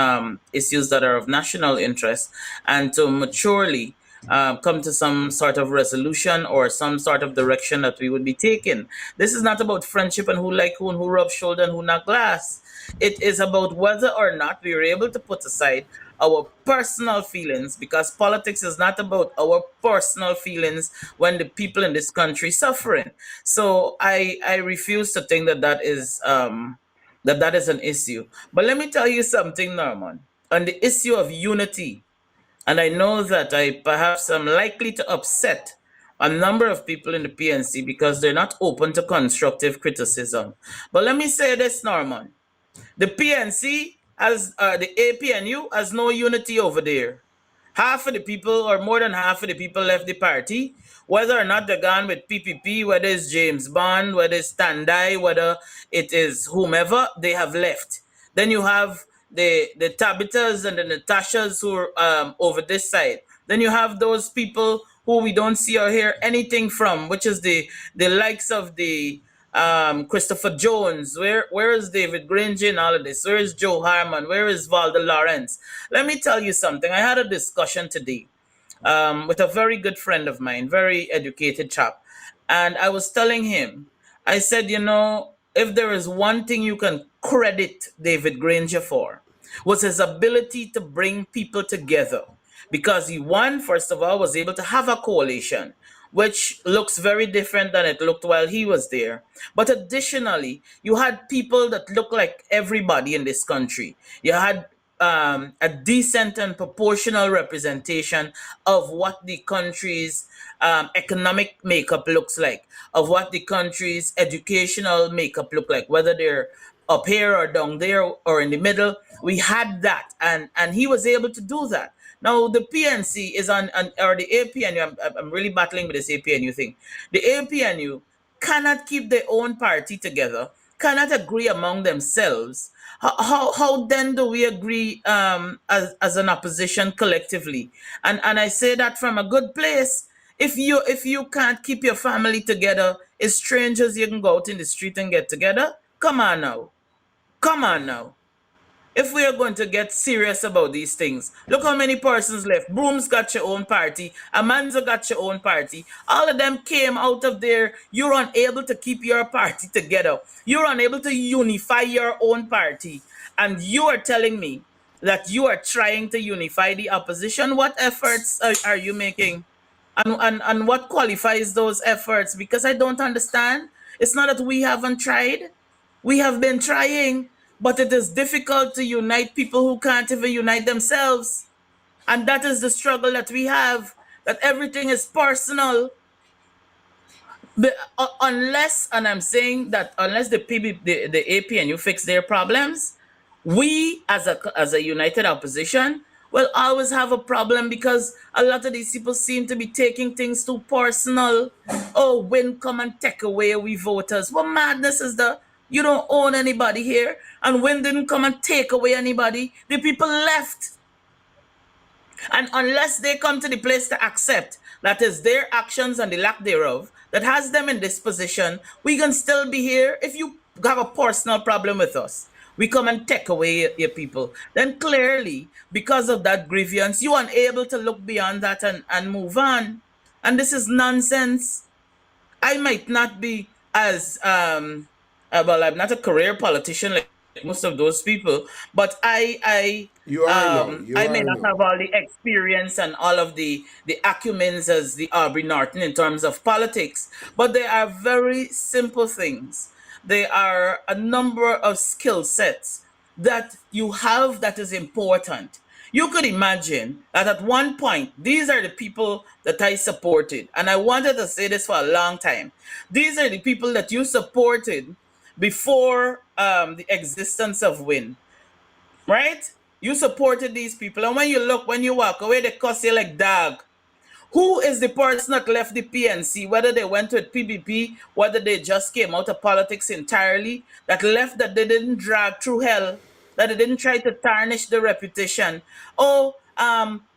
issues that are of national interest and to maturely come to some sort of resolution or some sort of direction that we would be taking. This is not about friendship and who like who and who rub shoulder and who knock glass. It is about whether or not we are able to put aside our personal feelings, because politics is not about our personal feelings when the people in this country suffering. So I refuse to think that that is an issue. But let me tell you something, Norman, on the issue of unity. And I know that I perhaps am likely to upset a number of people in the PNC because they're not open to constructive criticism. But let me say this, Norman. The PNC has the APNU has no unity over there. Half of the people, or more than half of the people, left the party. Whether or not they're gone with PPP, whether it's James Bond, whether it's Tandai, whether it is whomever, they have left. Then you have the Tabitas and the Natashas who are over this side. Then you have those people who we don't see or hear anything from, which is the likes of the Christopher Jones. Where is David Granger in all of this? Where is Joe Harmon? Where is Valda Lawrence? Let me tell you something. I had a discussion today with a very good friend of mine, very educated chap. And I was telling him, I said, if there is one thing you can credit David Granger for, was his ability to bring people together. Because he, one, first of all, was able to have a coalition, which looks very different than it looked while he was there. But additionally, you had people that look like everybody in this country. You had a decent and proportional representation of what the country's economic makeup looks like, of what the country's educational makeup look like, whether they're up here or down there or in the middle. We had that, and he was able to do that. Now the PNC is on or the APNU. I'm really battling with this APNU thing. The APNU cannot keep their own party together, cannot agree among themselves. How then do we agree as an opposition collectively? And I say that from a good place. If you can't keep your family together, it's strangers you can go out in the street and get together. Come on now. Come on now. If we are going to get serious about these things, look how many persons left. Brooms got your own party. Amanza got your own party. All of them came out of there. You're unable to keep your party together. You're unable to unify your own party. And you are telling me that you are trying to unify the opposition. What efforts are you making? And what qualifies those efforts? Because I don't understand. It's not that we haven't tried. We have been trying, but it is difficult to unite people who can't even unite themselves. And that is the struggle that we have, that everything is personal. Unless, and I'm saying that unless the APNU fix their problems, we as a united opposition will always have a problem, because a lot of these people seem to be taking things too personal. Oh, Win come and take away we voters. What madness is that? You don't own anybody here, and Win didn't come and take away anybody. The people left. And unless they come to the place to accept that is their actions and the lack thereof that has them in this position, we can still be here. If you have a personal problem with us, we come and take away your people, then clearly, because of that grievance, you are unable to look beyond that and move on. And this is nonsense. I might not be as well, I'm not a career politician like most of those people, but You are now. You I may are not now. have all the experience and all of the acumens as the Aubery Norton in terms of politics, but there are very simple things. There are a number of skill sets that you have that is important. You could imagine that at one point, these are the people that I supported. And I wanted to say this for a long time. These are the people that you supported before the existence of Win, right? You supported these people. And when you look, when you walk away, they cuss you like dog. Who is the person that left the PNC, whether they went with PBP, whether they just came out of politics entirely, that left, that they didn't drag through hell, that they didn't try to tarnish the reputation? Oh,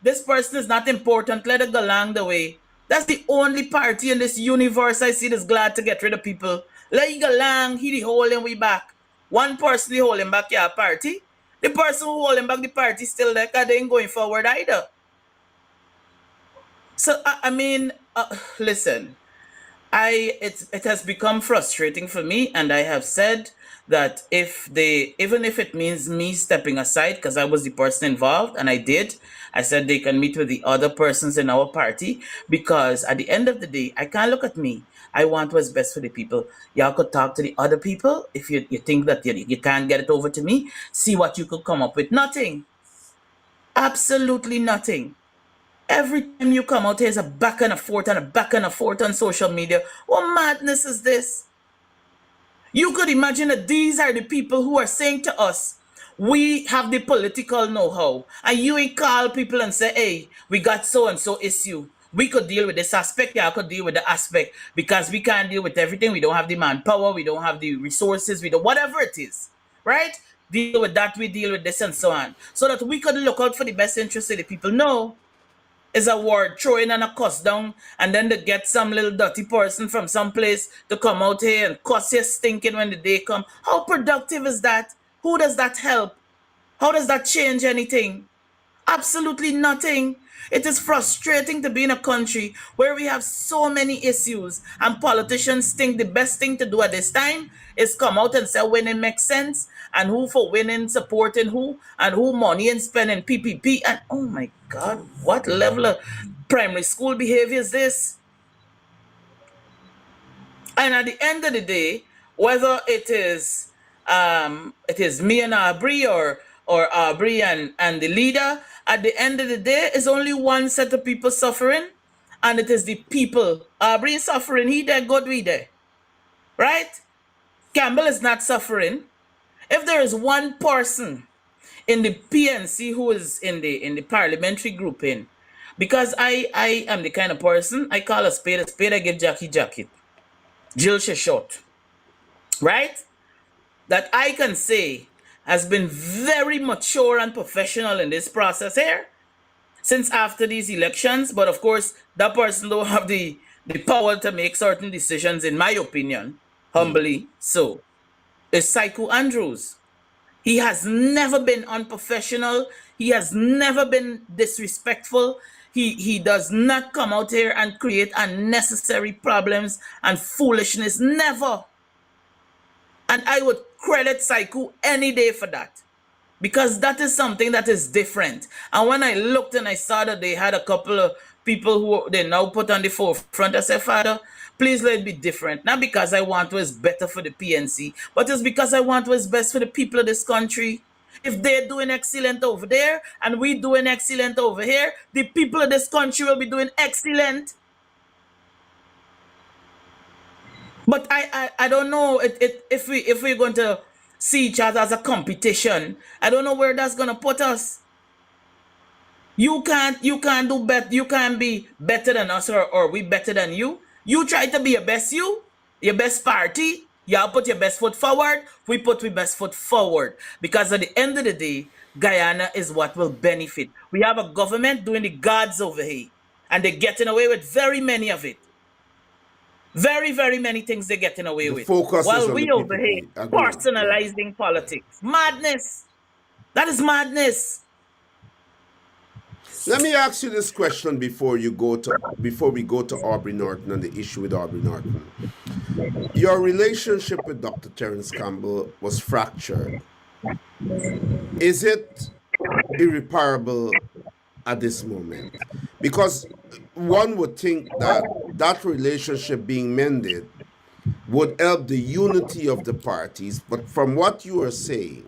this person is not important, let it go along the way. That's the only party in this universe I see that's glad to get rid of people. Let it go along, he holding we back. One person is holding back your party. The person who holding back the party still there, because they ain't going forward either. So I mean, listen, it has become frustrating for me, and I have said that even if it means me stepping aside, because I was the person involved, and I said they can meet with the other persons in our party, because at the end of the day, I can't look at me. I want what's best for the people. Y'all could talk to the other people. If you think that you can't get it over to me, see what you could come up with. Nothing. Absolutely nothing. Every time you come out, here's a back and a forth and a back and a forth on social media. What madness is this? You could imagine that these are the people who are saying to us, we have the political know-how. And you ain't call people and say, hey, we got so-and-so issue. We could deal with this aspect, yeah, I could deal with the aspect, because we can't deal with everything. We don't have the manpower, we don't have the resources, we don't, whatever it is, right? Deal with that, we deal with this and so on. So that we could look out for the best interest of the people. No. Is a word throwing and a cuss down, and then they get some little dirty person from some place to come out here and cuss you stinking when the day come. How productive is that? Who does that help? How does that change anything? Absolutely nothing. It is frustrating to be in a country where we have so many issues, and politicians think the best thing to do at this time is come out and say winning makes sense, and who for winning supporting who, and who money and spending PPP, and oh my God, what level of primary school behavior is this? And at the end of the day, whether it is me and Aubery, or Aubery and the leader, at the end of the day, is only one set of people suffering, and it is the people. Aubery is suffering, he there, God we there. Right? Campbell is not suffering. If there is one person in the PNC who is in the parliamentary grouping, because I am the kind of person, I call a spade, I give Jackie jacket. Jill she short. Right? That I can say has been very mature and professional in this process here since after these elections. But of course, that person don't have the power to make certain decisions, in my opinion, humbly. So, is Saiku Andrews. He has never been unprofessional. He has never been disrespectful. He does not come out here and create unnecessary problems and foolishness. Never. And I would credit Saiku any day for that, because that is something that is different. And when I looked and I saw that they had a couple of people who they now put on the forefront, I said, Father, please let it be different. Not because I want what is better for the PNC, but it's because I want what is best for the people of this country. If they're doing excellent over there and we doing excellent over here, the people of this country will be doing excellent. But I don't know if we're going to see each other as a competition. I don't know where that's gonna put us. You can't do better. You can't be better than us, or we better than you. You try to be your best your best party. Y'all put your best foot forward. We put our best foot forward, because at the end of the day, Guyana is what will benefit. We have a government doing the gods over here, and they're getting away with very many of it. Very, very many things they're getting away with. While we over here personalizing politics. Madness. That is madness. Let me ask you this question before we go to Aubery Norton and the issue with Aubery Norton. Your relationship with Dr. Terence Campbell was fractured. Is it irreparable at this moment? Because one would think that that relationship being mended would help the unity of the parties, but from what you are saying,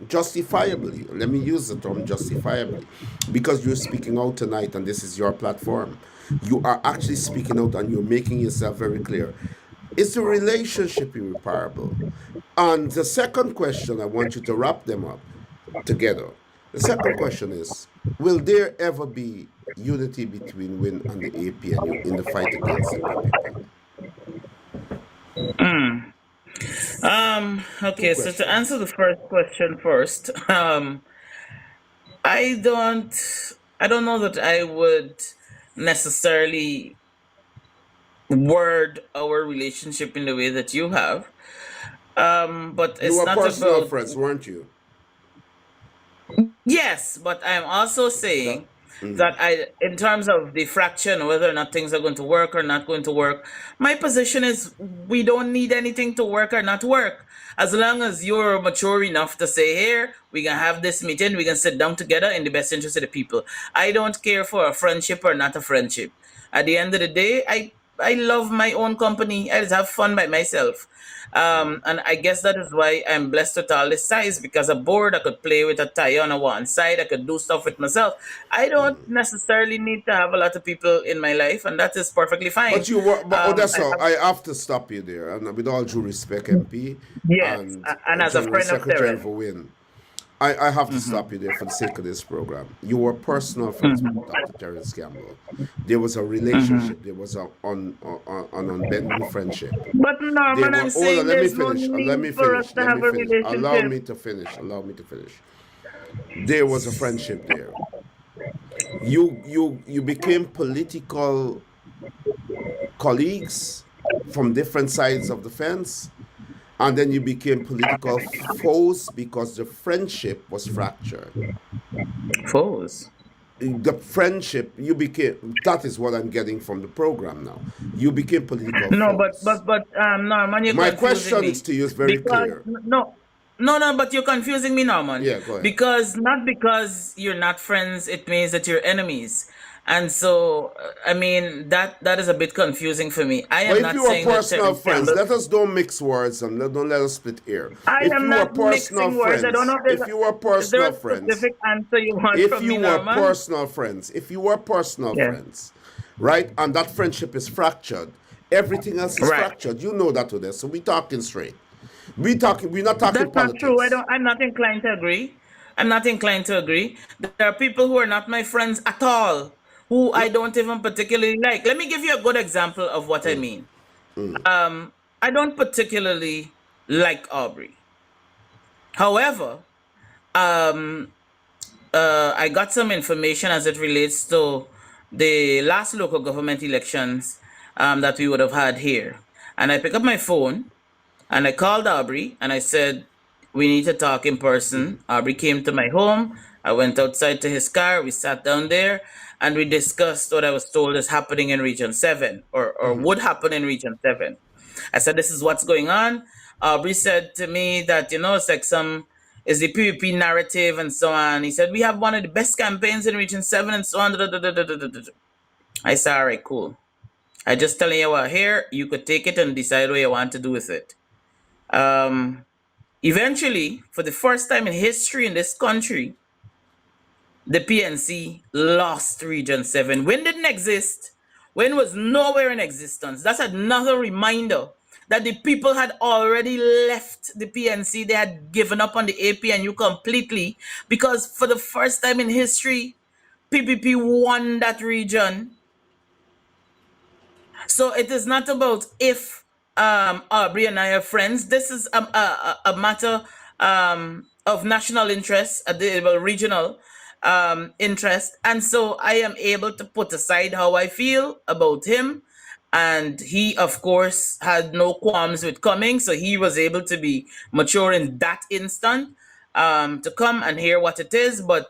justifiably, let me use the term justifiably, because you're speaking out tonight and this is your platform, you are actually speaking out and you're making yourself very clear. Is the relationship irreparable? And the second question, I want you to wrap them up together. The second question is, will there ever be unity between WIN and the APNU in the fight against the PPP? Two Okay, so to questions. answer the first question first, I don't I don't know that I would necessarily word our relationship in the way that you have. But You it's were not personal about. friends, weren't you? Yes, but I'm also That, saying mhm. that in terms of the fraction, whether or not things are going to work or not going to work, my position is we don't need anything to work or not work. As long as you're mature enough to say, here, we can have this meeting, we can sit down together in the best interest of the people. I don't care for a friendship or not a friendship. At the end of the day, I love my own company. I just have fun by myself. And I guess that is why I'm blessed with all this size, because a board I could play with a tire on a one side, I could do stuff with myself. I don't necessarily need to have a lot of people in my life, and that is perfectly fine. But you were, but I Odessa, have, I have to stop you there. And with all due respect, MP yes, and and as a General friend of Secretary of Terran. WIN, I have to Hmm. stop you there for the sake of this program. You were personal friends with Hmm. Dr. Terence Campbell. There was a Hmm. relationship. There was an unbending friendship. But They Norman, were. I'm Hold on. saying Let me there's no finish. Let need me for us finish. to Let me have a finish. Allow relationship. me to finish. Allow me to finish. There was a friendship there. You became political colleagues from different sides of the fence, and then you became political foes because the friendship was fractured. Foes. The friendship you became, that is what I'm getting from the program now. You became political No, foes. Norman, you're My confusing questions me to you is very because clear. no, but you're confusing me, Norman. Yeah, go ahead. Because not because you're not friends, it means that you're enemies, and so I mean that is a bit confusing for me. I But am if not you were saying that personal Terence friends, Campbell. let us don't mix words and don't let us split air. I If am you were not personal mixing words. I don't know friends, if there's if you were is there personal a friends, specific answer you want if from you me, were Norman? personal friends, if you were personal Yeah. friends, right, and that friendship is fractured, everything else is Right. fractured. You know that today. So we talking straight. We talking. We're not talking That's not true. politics. I'm not inclined to agree. I'm not inclined to agree. There are people who are not my friends at all, who I don't even particularly like. Let me give you a good example of what I mean. I don't particularly like Aubery. However, I got some information as it relates to the last local government elections that we would have had here. And I pick up my phone and I called Aubery and I said, we need to talk in person. Aubery came to my home. I went outside to his car. We sat down there and we discussed what I was told is happening in Region 7 or would happen in Region 7. I said, this is what's going on. Aubery said to me that, it's like is the PvP narrative and so on. He said, we have one of the best campaigns in Region 7 and so on. I said, all right, cool. I just telling you what here, you could take it and decide what you want to do with it. Um, Eventually, for the first time in history in this country, the PNC lost Region 7. When didn't exist? When was nowhere in existence. That's another reminder that the people had already left the PNC. They had given up on the APNU completely because for the first time in history, PPP won that region. So it is not about if Aubery and I are friends. This is a matter of national interest, well, regional interest. And so I am able to put aside how I feel about him. And he, of course, had no qualms with coming. So he was able to be mature in that instant to come and hear what it is. But,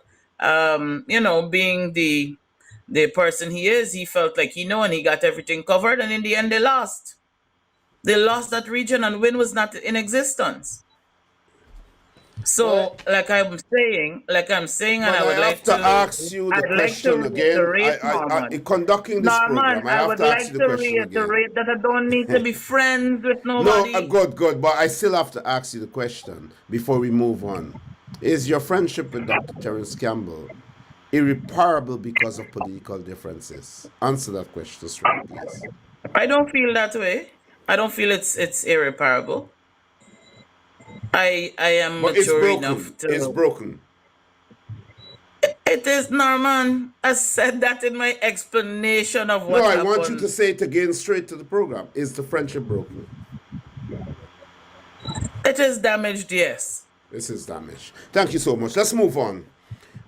being the person he is, he felt like and he got everything covered, and in the end they lost. They lost that region and Win was not in existence. But So like I'm saying, and but I have to ask you the I'd like to question again. reiterate, In Norman. conducting this Norman, program, I I have would to ask you like the to question again. reiterate that I don't need to be friends with No, nobody. good, but I still have to ask you the question before we move on. Is your friendship with Dr. Terence Campbell irreparable because of political differences? Answer that question straight, please. I don't feel that way. I don't feel it's irreparable. I am But it's mature broken. enough It's to. broken. It is, Norman. I said that in my explanation of No, what I want you to happened. say it again straight to the program. Is the friendship broken? It is damaged, yes. This is damage. Thank you so much. Let's move on.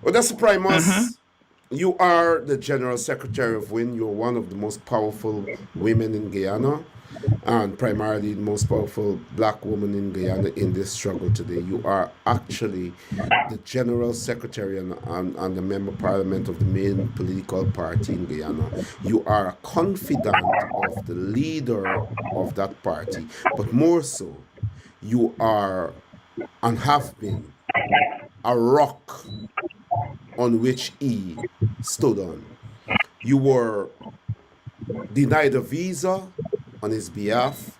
Odessa Primus, you are the General Secretary of WIN. You're one of the most powerful women in Guyana, and primarily the most powerful black woman in Guyana in this struggle today. You are actually the General Secretary and the Member of Parliament of the main political party in Guyana. You are a confidant of the leader of that party, but more so, you are and have been a rock on which he stood on. You were denied a visa on his behalf,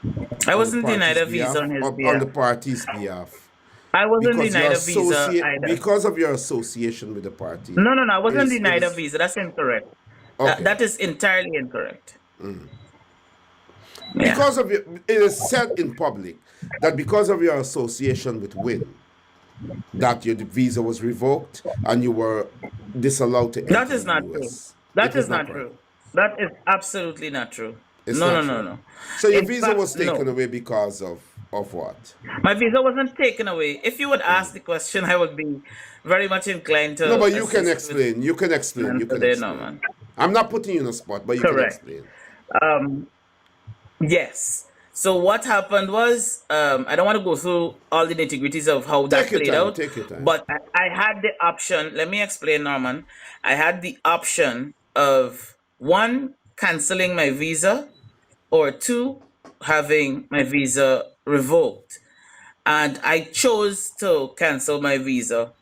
I on the wasn't denied party's a visa behalf, on his on the behalf. party's behalf, I wasn't denied a visa either. because of your association with the party. No, no, no. I It wasn't is it denied a is visa. That's incorrect. That, okay. that is entirely incorrect. Yeah. Because of your, it is said in public that because of your association with WIN, that your visa was revoked and you were disallowed to That enter is the not true. US. It That is is not not correct. true. That is absolutely not true. It's No, not no, no, true. no. So your In visa fact, was taken no. away because of what? My visa wasn't taken away. If you would ask the question, I would be very much inclined No, to but you can assist with explain. You can explain. an You answer can there, no, explain. man. I'm not putting you in a spot, but you can Correct. explain. Um, yes. So what happened was, I don't want to go through all the nitty-gritties of how that Take your played time. out, Take your time. but I had the option. Let me explain, Norman. I had the option of one, canceling my visa, or two, having my visa revoked. And I chose to cancel my visa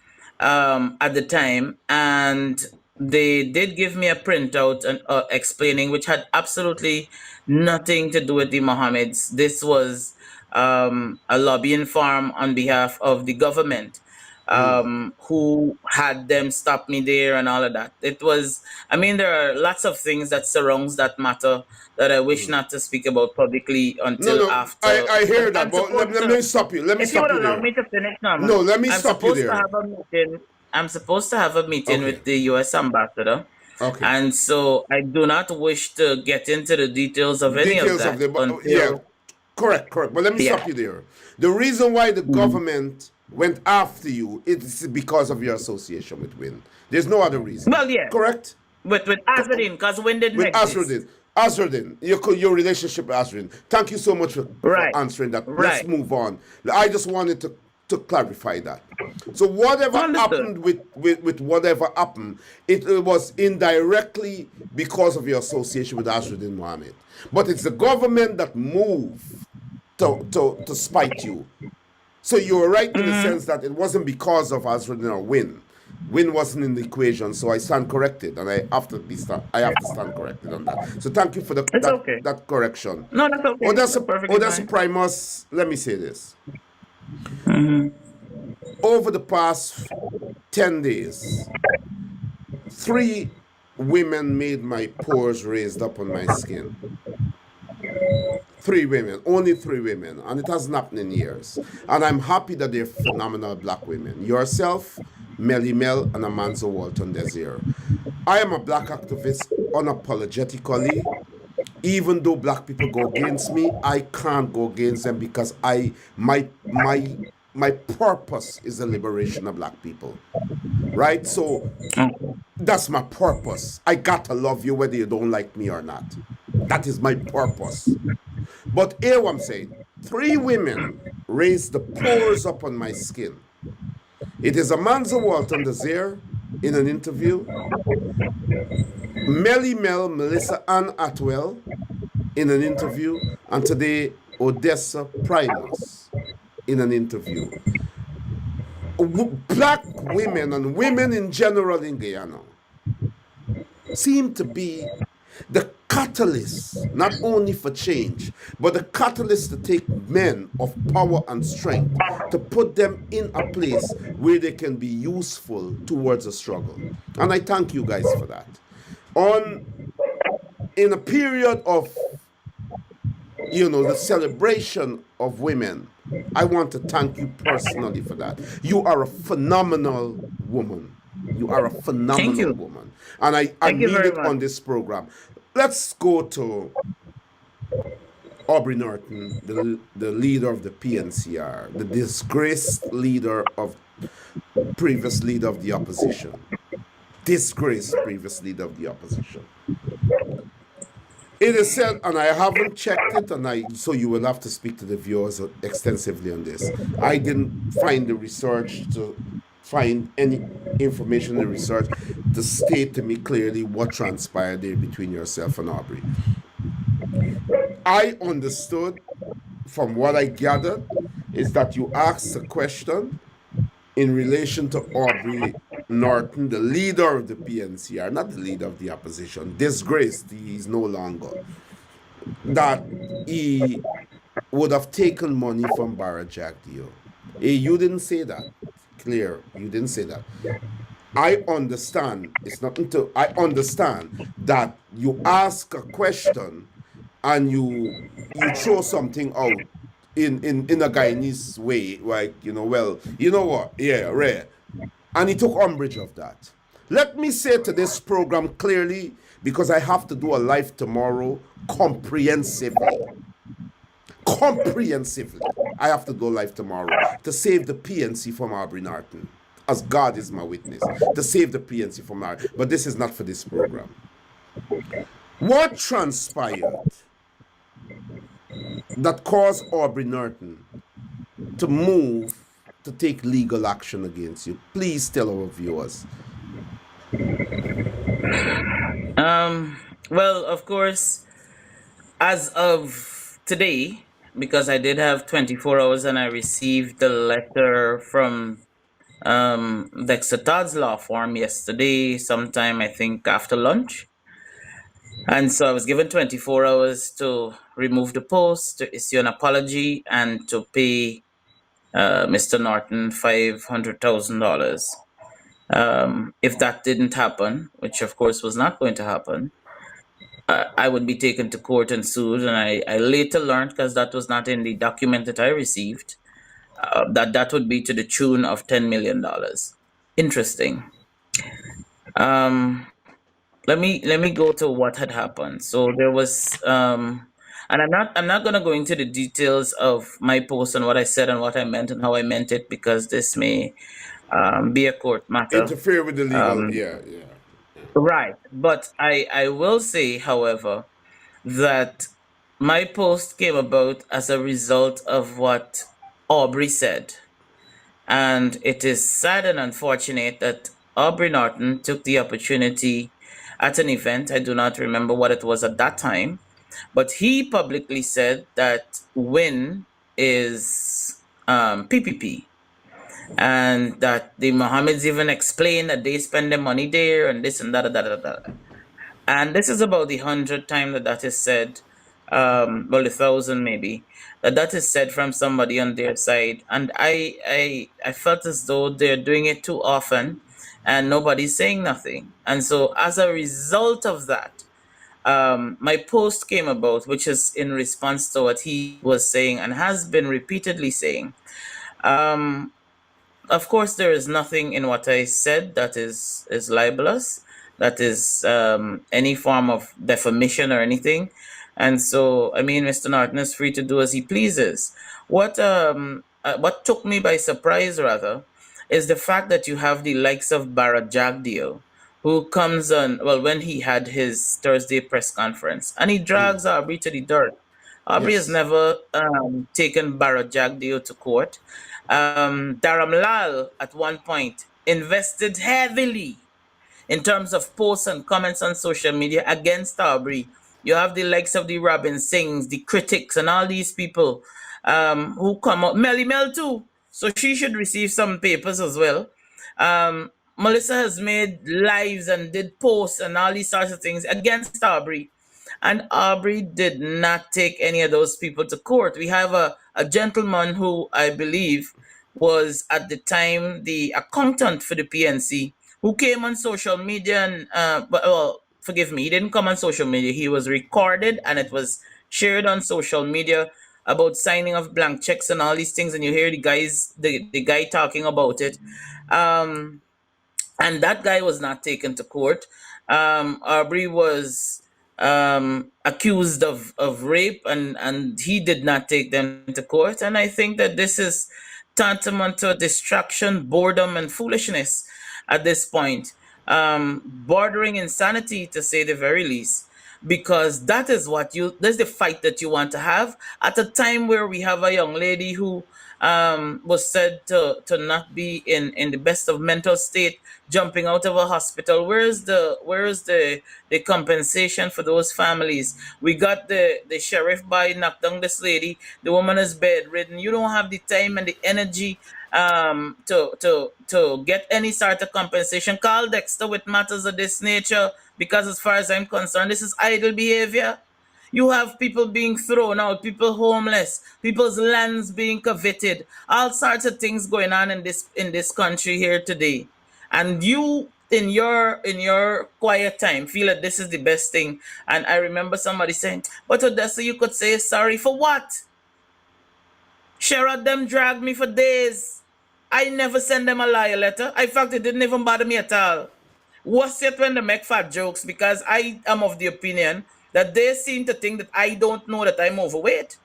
at the time, and they did give me a printout and explaining, which had absolutely nothing to do with the Mohammeds. This was a lobbying firm on behalf of the government, who had them stop me there and all of that. It was, I mean, there are lots of things that surrounds that matter that I wish not to speak about publicly No, until no, after. I hear that, I'm but supposed let to, me stop you. Let me if you stop would you allow there. me to finish, No, Norman, let me I'm stop you supposed to there. have a meeting. I'm supposed to have a meeting Okay. with the U.S. ambassador, Okay. and so I do not wish to get into the details of any of Details of that the yeah, until, correct, correct. But let me yeah. stop you there. The reason why the Mhm. government went after you is because of your association with WIN. There's no other reason. Well, yes, Correct? with Azadin, because when didn't With exist. Azruddin. Azruddin, your relationship with Azruddin. Thank you so much for Right, answering that. Let's right. move on. I just wanted to clarify that. So whatever Understood. happened with whatever happened, it was indirectly because of your association with Azruddin Mohammed. But it's the government that moved to spite you. So you were right in the sense that it wasn't because of Azruddin or WIN. WIN wasn't in the equation, so I stand corrected, and I have to stand corrected on that. So thank you for It's okay. that correction. No, that's okay. That's perfectly Odessa fine. Primus, let me say this. Over the past 10 days, 3 women made my pores raised up on my skin. 3 women, only 3 women, and it hasn't happened in years. And I'm happy that they're phenomenal black women. Yourself, Melly Mel, and Amanzo Walton Desir. I am a black activist unapologetically. Even though black people go against me, I can't go against them because my purpose is the liberation of black people. Right? So that's my purpose. I gotta love you whether you don't like me or not. That is my purpose. But here I'm saying, 3 women raised the pores up on my skin. It is Amanza Walton Desir in an interview, Melly Mel, Melissa Ann Atwell in an interview, and today Odessa Primus in an interview. Black women and women in general in Guyana seem to be the catalyst, not only for change, but the catalyst to take men of power and strength to put them in a place where they can be useful towards a struggle. And I thank you guys for that. In a period of, the celebration of women, I want to thank you personally for that. You are a phenomenal woman. You are a Thank phenomenal you. woman. And I Thank you mean very it much. on this program. Let's go to Aubery Norton, the leader of the PNCR, the disgraced leader of previous leader of the opposition. Disgraced previous leader of the opposition. It is said, and I haven't checked it, so you will have to speak to the viewers extensively on this. I didn't find the research to find any information in the research to state to me clearly what transpired there between yourself and Aubery. I understood from what I gathered is that you asked a question in relation to Aubery Norton, the leader of the PNCR, not the leader of the opposition, disgraced, he's no longer, that he would have taken money from Barajak Dio. You didn't say that. Clear, you didn't say that. I understand. It's not until I understand that you ask a question and you throw something out in a Guyanese way, like, well, you know what? Yeah, rare. And he took umbrage of that. Let me say to this program clearly, because I have to do a live tomorrow comprehensively. Comprehensively. I have to do a live tomorrow to save the PNC from Aubery Norton. As God is my witness, to save the PNC from Aubery. But this is not for this program. What transpired that caused Aubery Norton to move to take legal action against you? Please tell our viewers. Well, of course, as of today, because I did have 24 hours and I received the letter from Dexter Todd's law firm yesterday, sometime I think after lunch. And so I was given 24 hours to remove the post, to issue an apology, and to pay Mr. Norton $500,000. If that didn't happen, which of course was not going to happen, I would be taken to court and sued. And I later learned, because that was not in the document that I received, that would be to the tune of $10 million. Interesting. Let me go to what had happened. So there was, and I'm not gonna go into the details of my post and what I said and what I meant and how I meant it, because this may be a court matter. Interfere with the legal, Um, yeah, yeah. right. But I will say, however, that my post came about as a result of what Aubery said. And it is sad and unfortunate that Aubery Norton took the opportunity at an event. I do not remember what it was at that time, but he publicly said that WIN is PPP, and that the Mohammeds even explained that they spend their money there and this and that, that. And this is about the 100th time that is said, well, the 1,000 maybe, that is said from somebody on their side. And I felt as though they're doing it too often and nobody's saying nothing. And so as a result of that, my post came about, which is in response to what he was saying and has been repeatedly saying. Of course, there is nothing in what I said that is libelous, that is any form of defamation or anything. And so, I mean, Mr. Norton is free to do as he pleases. What took me by surprise, rather, is the fact that you have the likes of Barra Jagdeo, who comes on, well, when he had his Thursday press conference, and he drags Aubery to the dirt. Aubery has Yes. never taken Barra Jagdeo to court. Dharam Lal, at one point, invested heavily in terms of posts and comments on social media against Aubery. You have the likes of the Robin Sings, the critics, and all these people who come out. Melly Mel too. So she should receive some papers as well. Melissa has made lives and did posts and all these sorts of things against Aubery. And Aubery did not take any of those people to court. We have a gentleman who I believe was at the time the accountant for the PNC, who came on social media and, well, forgive me, he didn't come on social media. He was recorded and it was shared on social media about signing of blank checks and all these things. And you hear the guy talking about it. Um, and that guy was not taken to court. Aubery was accused of rape, and he did not take them to court. And I think that this is tantamount to distraction, boredom, and foolishness at this point, bordering insanity to say the very least. Because that's the fight that you want to have at a time where we have a young lady who was said to not be in the best of mental state, jumping out of a hospital. Where is the compensation for those families? We got the sheriff by knocked down this lady. The woman is bedridden. You don't have the time and the energy to get any sort of compensation. Call Dexter with matters of this nature, because as far as I'm concerned, this is idle behavior. You have people being thrown out, people homeless, people's lands being coveted, all sorts of things going on in this country here today. And you in your quiet time feel that this is the best thing. And I remember somebody saying, but Odessa, you could say sorry for what? Sherrod them dragged me for days. I never sent them a liar letter. In fact, it didn't even bother me at all. Worse yet when they make fat jokes, because I am of the opinion that they seem to think that I don't know that I'm overweight.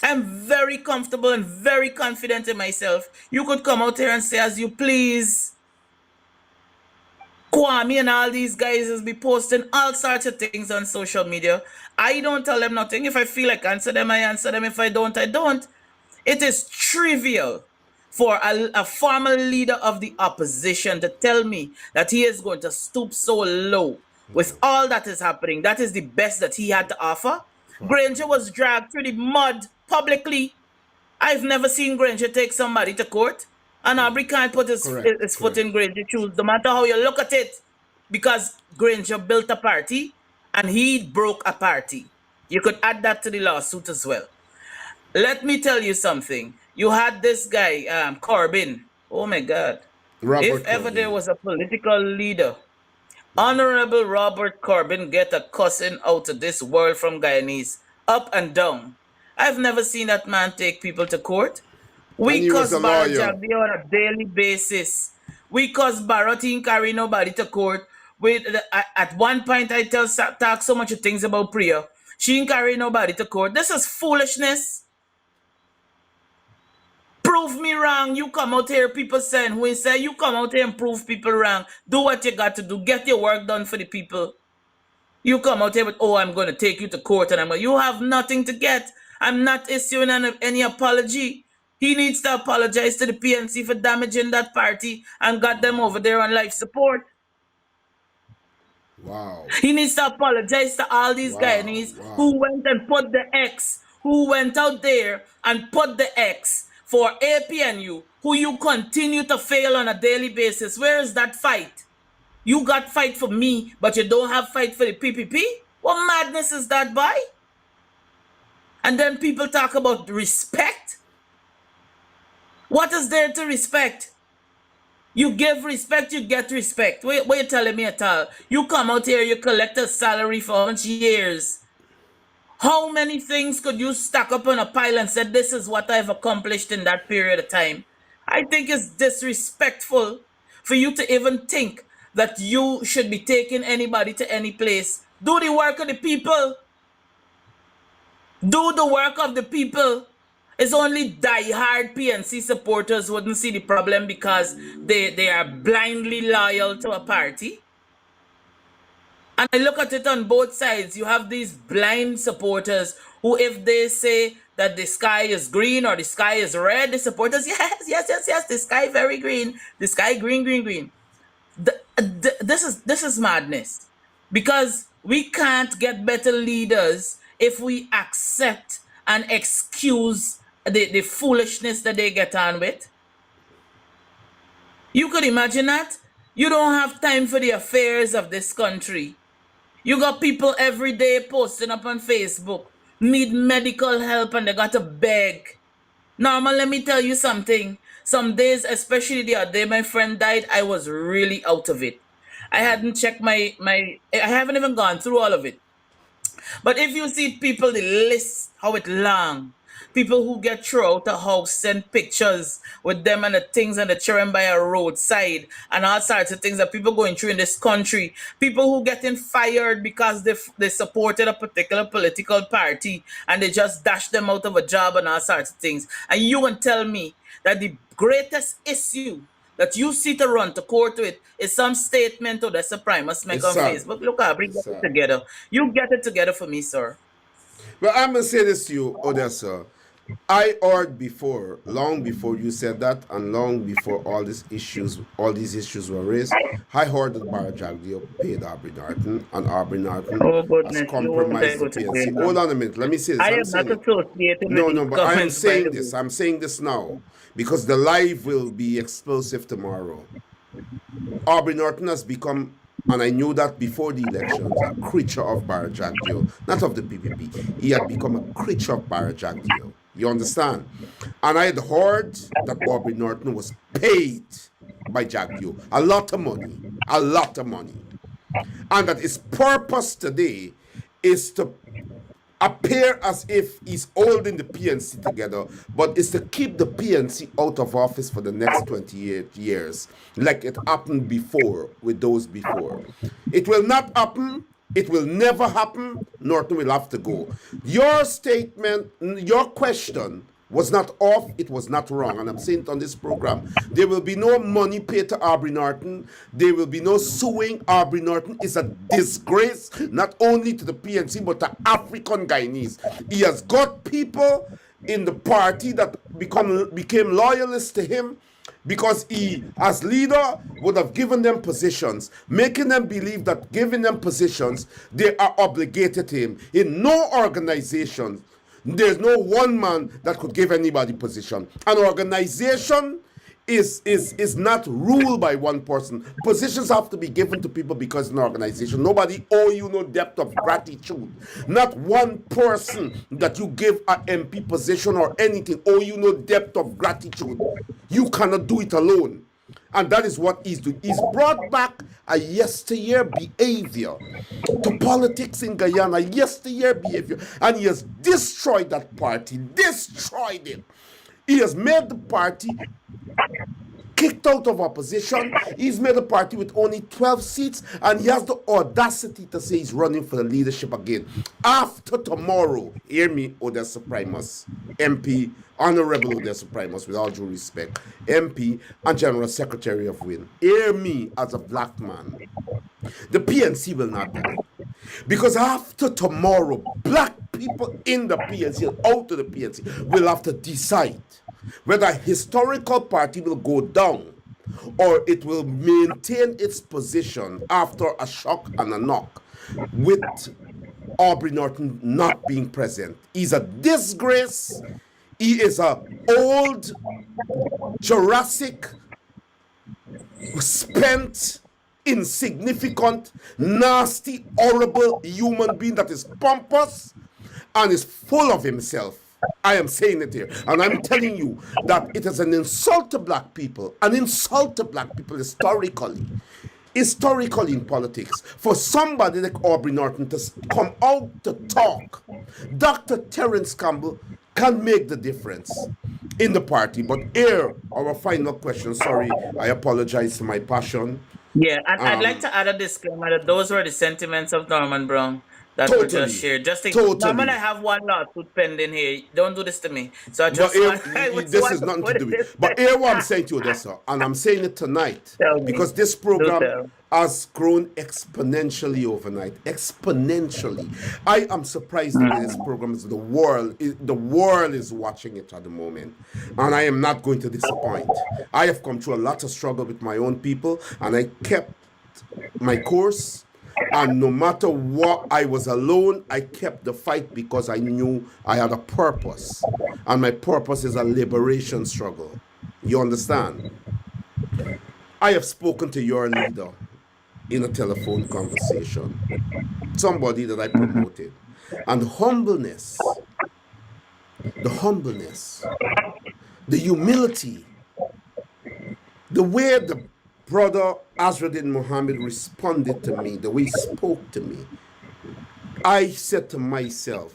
I'm very comfortable and very confident in myself. You could come out here and say as you please. Kwame and all these guys is be posting all sorts of things on social media. I don't tell them nothing. If I feel like answer them, I answer them. If I don't, I don't. It is trivial for a former leader of the opposition to tell me that he is going to stoop so low with all that is happening. That is the best that he had to offer. Granger was dragged through the mud publicly. I've never seen Granger take somebody to court. And Aubery can't put his foot in Granger's shoes, no matter how you look at it. Because Granger built a party and he broke a party. You could add that to the lawsuit as well. Let me tell you something. You had this guy, Corbyn. Oh my God. If ever there was a political leader, Honorable Robert Corbyn get a cussing out of this world from Guyanese, up and down. I've never seen that man take people to court. We cuss Barrett Jagdi on a daily basis. We cuss Barrett, he ain't carry nobody to court. At one point, I talk so much things about Priya. She ain't carry nobody to court. This is foolishness. Prove me wrong. You come out here, people saying who is say, you come out here and prove people wrong. Do what you got to do. Get your work done for the people. You come out here with, oh, I'm going to take you to court, and you have nothing to get. I'm not issuing any apology. He needs to apologize to the PNC for damaging that party and got them over there on life support. Wow. He needs to apologize to all these Guyanese who went and put the X, who went out there and put the X for APNU, who you continue to fail on a daily basis. Where is that fight? You got fight for me, but you don't have fight for the PPP? What madness is that, boy? And then people talk about respect. What is there to respect? You give respect, you get respect. What are you telling me at all? You come out here, you collect a salary for how much years? How many things could you stack up on a pile and say, this is what I've accomplished in that period of time? I think it's disrespectful for you to even think that you should be taking anybody to any place. Do the work of the people. Do the work of the people. It's only die-hard PNC supporters wouldn't see the problem because they are blindly loyal to a party. And I look at it on both sides. You have these blind supporters who, if they say that the sky is green or the sky is red, the supporters, yes, the sky very green, the sky green. This is madness. Because we can't get better leaders if we accept and excuse the foolishness that they get on with. You could imagine that. You don't have time for the affairs of this country. You got people every day posting up on Facebook, need medical help, and they got to beg. Normal, let me tell you something. Some days, especially the other day my friend died, I was really out of it. I hadn't checked I haven't even gone through all of it. But if you see people, the list, how it long, People who get thrown out the house send pictures with them and the things and the children by a roadside and all sorts of things that people going through in this country. People who getting fired because they supported a particular political party and they just dashed them out of a job and all sorts of things. And you can tell me that the greatest issue that you see to run to court with is some statement or that's a Primus make It's on sad. Facebook. Look, Aubery, It's get it sad. together. You get it together for me, sir. Well, I'm gonna say this to you, Odessa. I heard before, long before you said that, and long before all these issues were raised. I heard that Barajagdio paid Aubrey Norton, and Aubrey Norton Oh has goodness, you won't compromised the able to PNC. say Hold now. on a minute. Let me say this. I I'm am not saying it. associated with No, these no, but I am comments, by saying the this. way. I'm saying this now because the live will be explosive tomorrow. Aubrey Norton has become, and I knew that before the elections, a creature of Barajagdio, not of the PPP. He had become a creature of Barajagdio. You understand? And I had heard that Aubrey Norton was paid by Jagdio a lot of money, a lot of money, and that his purpose today is to appear as if he's holding the PNC together, but it's to keep the PNC out of office for the next 28 years, like it happened before with those before. It will not happen. It will never happen. Norton will have to go. Your statement, your question was not off, it was not wrong. And I'm saying it on this program. There will be no money paid to Aubrey Norton. There will be no suing Aubrey Norton. It's a disgrace, not only to the PNC, but to African Guyanese. He has got people in the party that became loyalists to him because he, as leader, would have given them positions, making them believe that giving them positions, they are obligated to him. In no organization, there's no one man that could give anybody position. An organization is not ruled by one person. Positions have to be given to people because an organization. Nobody owe you no depth of gratitude. Not one person that you give an MP position or anything owe you no depth of gratitude. You cannot do it alone. And that is what he's doing. He's brought back a yesteryear behavior to politics in Guyana, yesteryear behavior. And he has destroyed that party, destroyed it. He has made the party kicked out of opposition. He's made a party with only 12 seats, and he has the audacity to say he's running for the leadership again. After tomorrow, hear me, Odessa Primus, MP, Honorable Odessa Primus, with all due respect, MP and General Secretary of WIN. Hear me as a black man. The PNC will not die. Because after tomorrow, black people in the PNC, out of the PNC, will have to decide whether a historical party will go down or it will maintain its position after a shock and a knock with Aubrey Norton not being present. He's a disgrace. He is an old Jurassic, spent, insignificant, nasty, horrible human being that is pompous and is full of himself. I am saying it here, and I'm telling you that it is an insult to black people, an insult to black people historically in politics, for somebody like Aubrey Norton to come out to talk. Dr. Terence Campbell can make the difference in the party. But here, our final question. Sorry, I apologize for my passion. Yeah, I'd like to add a disclaimer that those were the sentiments of Norman Brown that were just shared. Just Norman, I have one lawsuit pending here. Don't do this to me. So I just this is nothing to do with it. But here what I'm saying to you, Odessa, and I'm saying it tonight because this program has grown exponentially overnight. Exponentially. I am surprised that this program is the world is watching it at the moment. And I am not going to disappoint. I have come through a lot of struggle with my own people, and I kept my course. And no matter what, I was alone. I kept the fight because I knew I had a purpose. And my purpose is a liberation struggle. You understand? I have spoken to your leader in a telephone conversation. Somebody that I promoted. And the humbleness, the humility, the way the Brother Azraddin Muhammad responded to me, the way he spoke to me, I said to myself,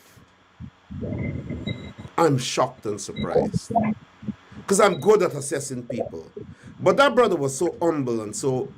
I'm shocked and surprised. Because I'm good at assessing people. But that brother was so humble and so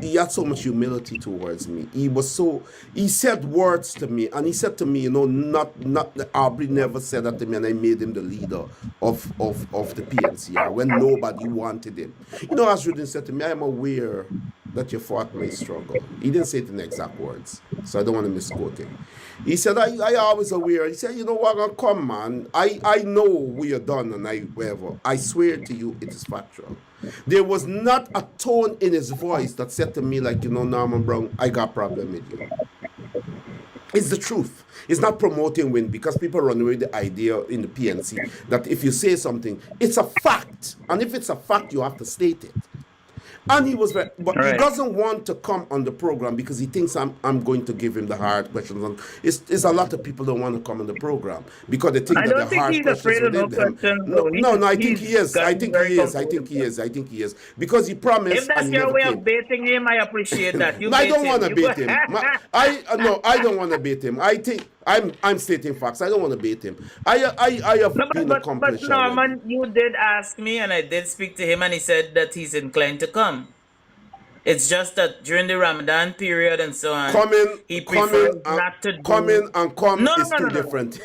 he had so much humility towards me. He said words to me, and he said to me, not Aubery never said that to me, and I made him the leader of the PNCR when nobody wanted him. As Rudin said to me, I am aware that you fought my struggle. He didn't say it in exact words, so I don't want to misquote him. He said, I always aware. He said, what, come, man. I know what you've done, and whatever. I swear to you, it is factual. There was not a tone in his voice that said to me, like, Norman Brown, I got a problem with you. It's the truth. It's not promoting win, because people run away with the idea in the PNC that if you say something, it's a fact. And if it's a fact, you have to state it. And he was very, but he doesn't want to come on the program because he thinks I'm going to give him the hard questions. And it's a lot of people don't want to come on the program because they think that the hard questions will lead them. No, I think he is. I think he is. Because he promised. If that's your way of baiting him, I appreciate that. I don't want to bait him. I don't want to bait him. I think I'm stating facts. I don't want to bait him. I have been accomplished. But Norman, you did ask me, and I did speak to him, and he said that he's inclined to come. It's just that during the Ramadan period and so on, he prefers not to do... Come in and come is too different.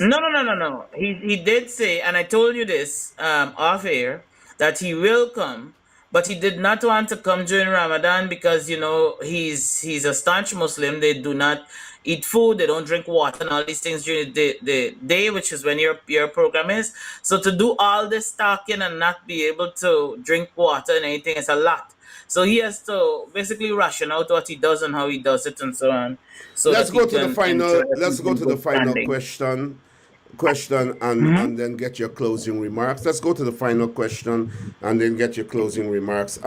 No. He did say, and I told you this off air, that he will come, but he did not want to come during Ramadan because, he's a staunch Muslim. They do not eat food, they don't drink water and all these things during the day, which is when your program is. So to do all this talking and not be able to drink water and anything is a lot. So he has to basically ration out what he does and how he does it and so on. So let's go to the final question and then get your closing remarks. Let's go to the final question and then get your closing remarks.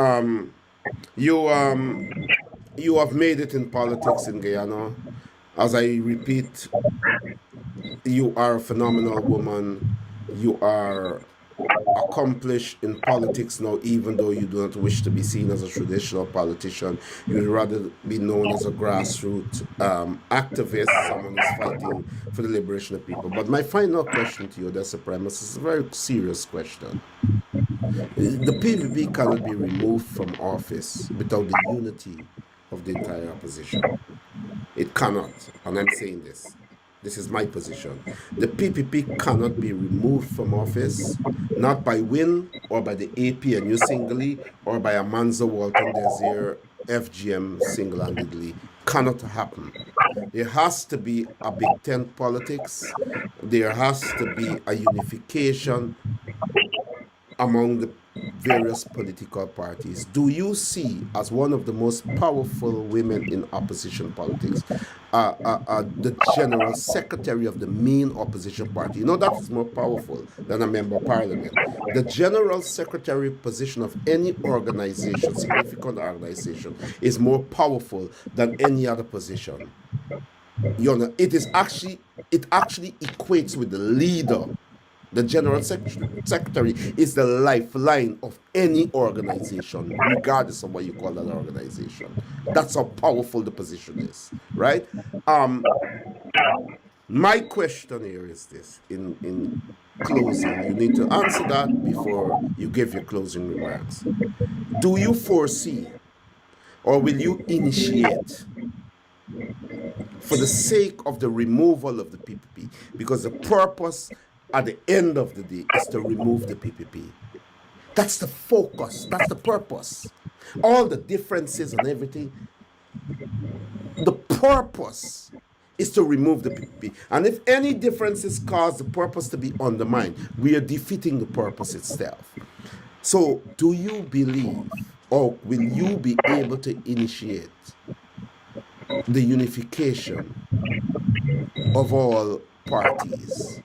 You have made it in politics in Guyana. As I repeat, you are a phenomenal woman. You are accomplished in politics now, even though you do not wish to be seen as a traditional politician. You would rather be known as a grassroots activist, someone who's fighting for the liberation of people. But my final question to you, Odessa Primus, is a very serious question. The PVP cannot be removed from office without the unity of the entire opposition. It cannot, and I'm saying this. This is my position. The PPP cannot be removed from office, not by WIN or by the APNU singly or by Amanza Walton Desir FGM single-handedly. Cannot happen. There has to be a big tent politics. There has to be a unification among the various political parties. Do you see, as one of the most powerful women in opposition politics, the general secretary of the main opposition party? That is more powerful than a member of parliament. The general secretary position of any organization, significant organization, is more powerful than any other position. It actually equates with the leader. The general secretary is the lifeline of any organization, regardless of what you call that organization. That's how powerful the position is, right? My question here is this, in closing, you need to answer that before you give your closing remarks. Do you foresee, or will you initiate, for the sake of the removal of the PPP, because the purpose at the end of the day is to remove the PPP. That's the focus. That's the purpose. All the differences and everything, the purpose is to remove the PPP. And if any differences cause the purpose to be undermined, we are defeating the purpose itself. So do you believe, or will you be able to initiate the unification of all parties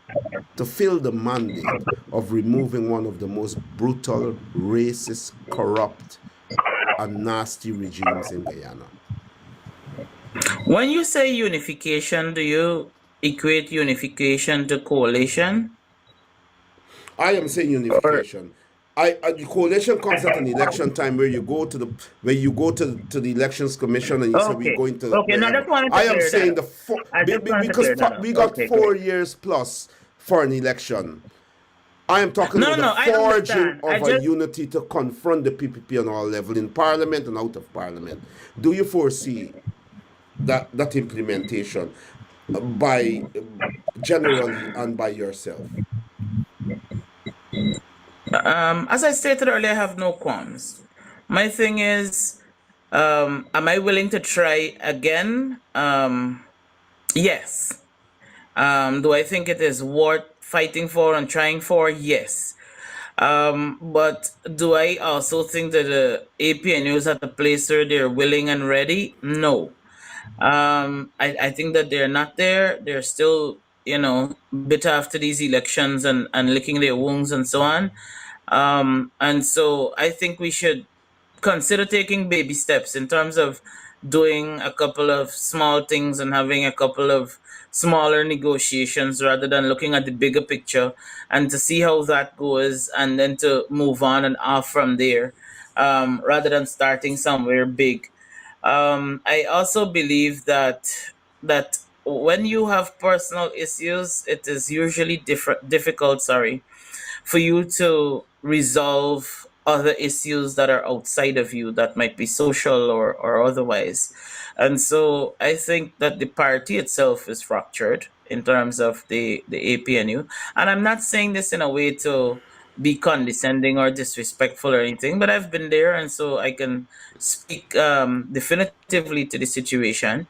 to fill the mandate of removing one of the most brutal, racist, corrupt, and nasty regimes in Guyana? When you say unification, do you equate unification to coalition? I am saying unification. the coalition comes at an election time where you go to the elections commission and you say we're Okay. going to Okay. No, I wherever. just wanted to I am clear that saying up. I just wanted to because clear that up. we got Okay, great. 4 years plus for an election. I am talking No, about the no, I forging understand. I of a just unity to confront the PPP on all level in parliament and out of parliament. Do you foresee that implementation by generally and by yourself? As I stated earlier, I have no qualms. My thing is, am I willing to try again? Yes. Do I think it is worth fighting for and trying for? Yes. But do I also think that the APNU is at a place where they're willing and ready? No. I think that they're not there. They're still, bitter after these elections and licking their wounds and so on. And so I think we should consider taking baby steps in terms of doing a couple of small things and having a couple of smaller negotiations rather than looking at the bigger picture and to see how that goes and then to move on and off from there, rather than starting somewhere big. I also believe that when you have personal issues, it is usually difficult, sorry, for you to resolve other issues that are outside of you that might be social or otherwise. And so I think that the party itself is fractured in terms of the APNU. And I'm not saying this in a way to be condescending or disrespectful or anything, but I've been there and so I can speak definitively to the situation.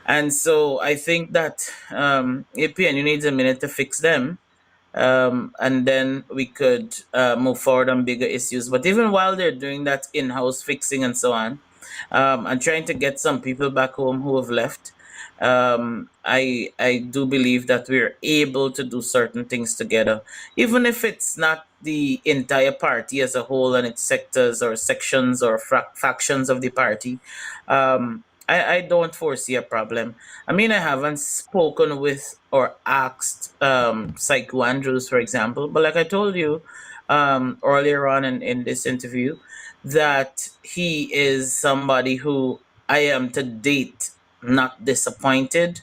And so I think that APNU needs a minute to fix them, and then we could move forward on bigger issues. But even while they're doing that in-house fixing and so on, and trying to get some people back home who have left, I do believe that we're able to do certain things together, even if it's not the entire party as a whole and its sectors or sections or factions of the party. I don't foresee a problem. I mean, I haven't spoken with or asked Psycho Andrews, for example, but like I told you earlier on in this interview, that he is somebody who I am to date not disappointed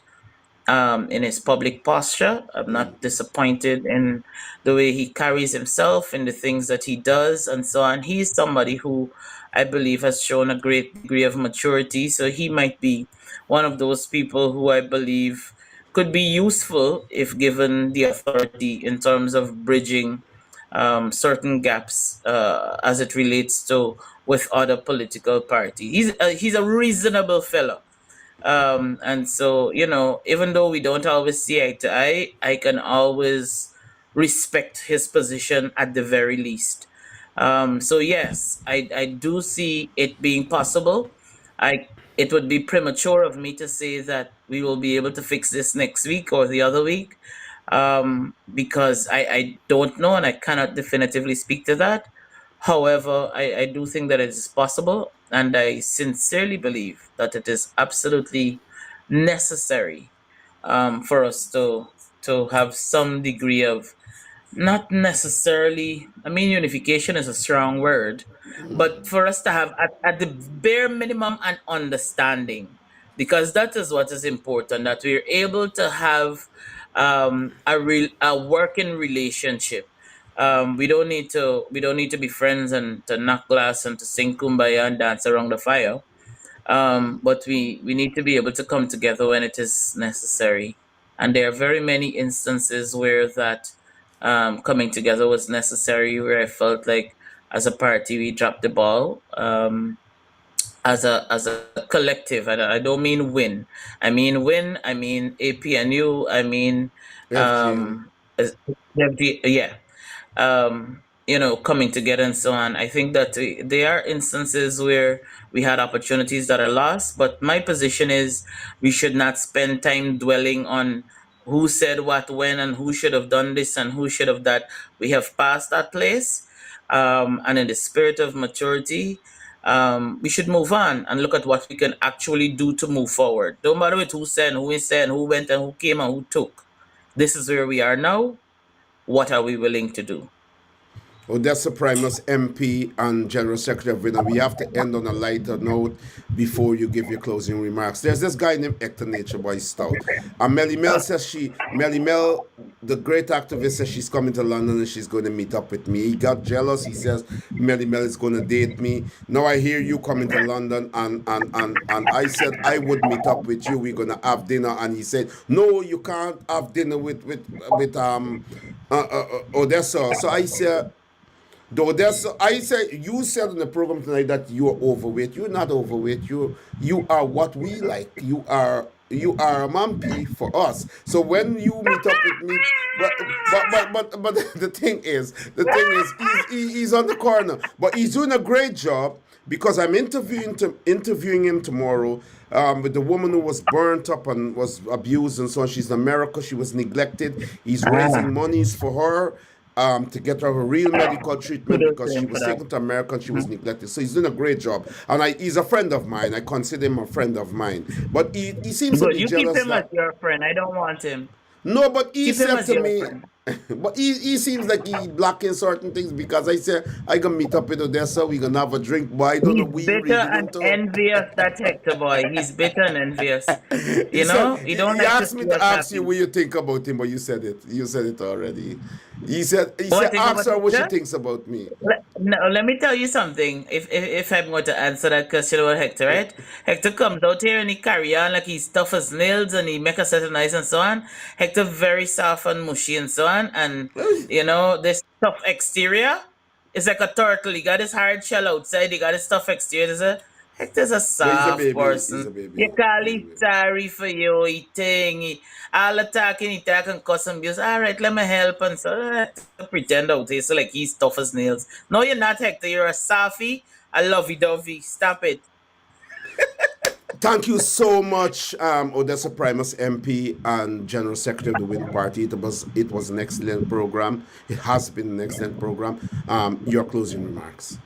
in his public posture. I'm not disappointed in the way he carries himself, in the things that he does, and so on. He's somebody who I believe has shown a great degree of maturity. So he might be one of those people who I believe could be useful if given the authority in terms of bridging certain gaps as it relates to with other political parties. He's a reasonable fellow, and so, even though we don't always see eye to eye, I can always respect his position at the very least. So yes, I do see it being possible. It would be premature of me to say that we will be able to fix this next week or the other week, because I don't know and I cannot definitively speak to that. However, I do think that it is possible, and I sincerely believe that it is absolutely necessary for us to have some degree of, not necessarily, I mean, unification is a strong word, but for us to have at the bare minimum an understanding, because that is what is important, that we're able to have a working relationship. We don't need to be friends and to knock glass and to sing kumbaya and dance around the fire. But we need to be able to come together when it is necessary. And there are very many instances where that coming together was necessary, where I felt like as a party we dropped the ball. As a collective, I don't mean win. I mean win. I mean APNU. I mean FGM. yeah, coming together and so on. I think that there are instances where we had opportunities that are lost, but my position is we should not spend time dwelling on who said what when and who should have done this and who should have that. We have passed that place, and in the spirit of maturity, we should move on and look at what we can actually do to move forward. Don't matter with who said, who is said, who went and who came and who took. This is where we are now. What are we willing to do? Odessa Primus MP and General Secretary of WIN. We have to end on a lighter note before you give your closing remarks. There's this guy named Hector Nature Boy Stout. And Melly Mel says Melly Mel, the great activist, says she's coming to London and she's going to meet up with me. He got jealous. He says Melly Mel is going to date me. Now I hear you coming to London and I said I would meet up with you. We're going to have dinner. And he said, no, you can't have dinner with Odessa. So I said, though I said you said in the program tonight that you are overweight. You're not overweight. You are what we like. You are a mumpy for us. So when you meet up with me, but he's on the corner. But he's doing a great job because I'm interviewing him tomorrow. With the woman who was burnt up and was abused and so on. She's in America. She was neglected. He's raising monies for her to get her real medical treatment because she was taken to America and she was neglected. So he's doing a great job. And he's a friend of mine. I consider him a friend of mine. But he seems to be You jealous. keep him as your friend. I don't want him. No, but he Keep him said as to your me, friend. but he seems like he blocking certain things because I said I gonna meet up with Odessa, we gonna have a drink, but I don't know He's we really bitter going and to. envious, that Hector boy. He's bitter and envious. He You said know, he don't he like to asked me see to us ask you happy. what you think about him, but you said it. You said it already. He said What I think ask about her what she Hector? thinks about me. Let me tell you something. If I'm going to answer that question about Hector, right? Hector comes out here and he carry on like he's tough as nails and he make us set nice and so on. Hector very soft and mushy and so on. And you know, this tough exterior is like a turtle. He got his hard shell outside. He got his tough exterior. Hector's a But he's a soft baby. He's person. a baby. You call He's a he baby. sorry for you. All the talking, he talk and cuss and abuse. All right, let me help and so pretend out here so like he's tough as nails. No, you're not, Hector. You're a softy, a lovey-dovey. Stop it. Thank you so much, Odessa Primus MP and General Secretary of the WIN Party. It was an excellent program. It has been an excellent program. Your closing remarks.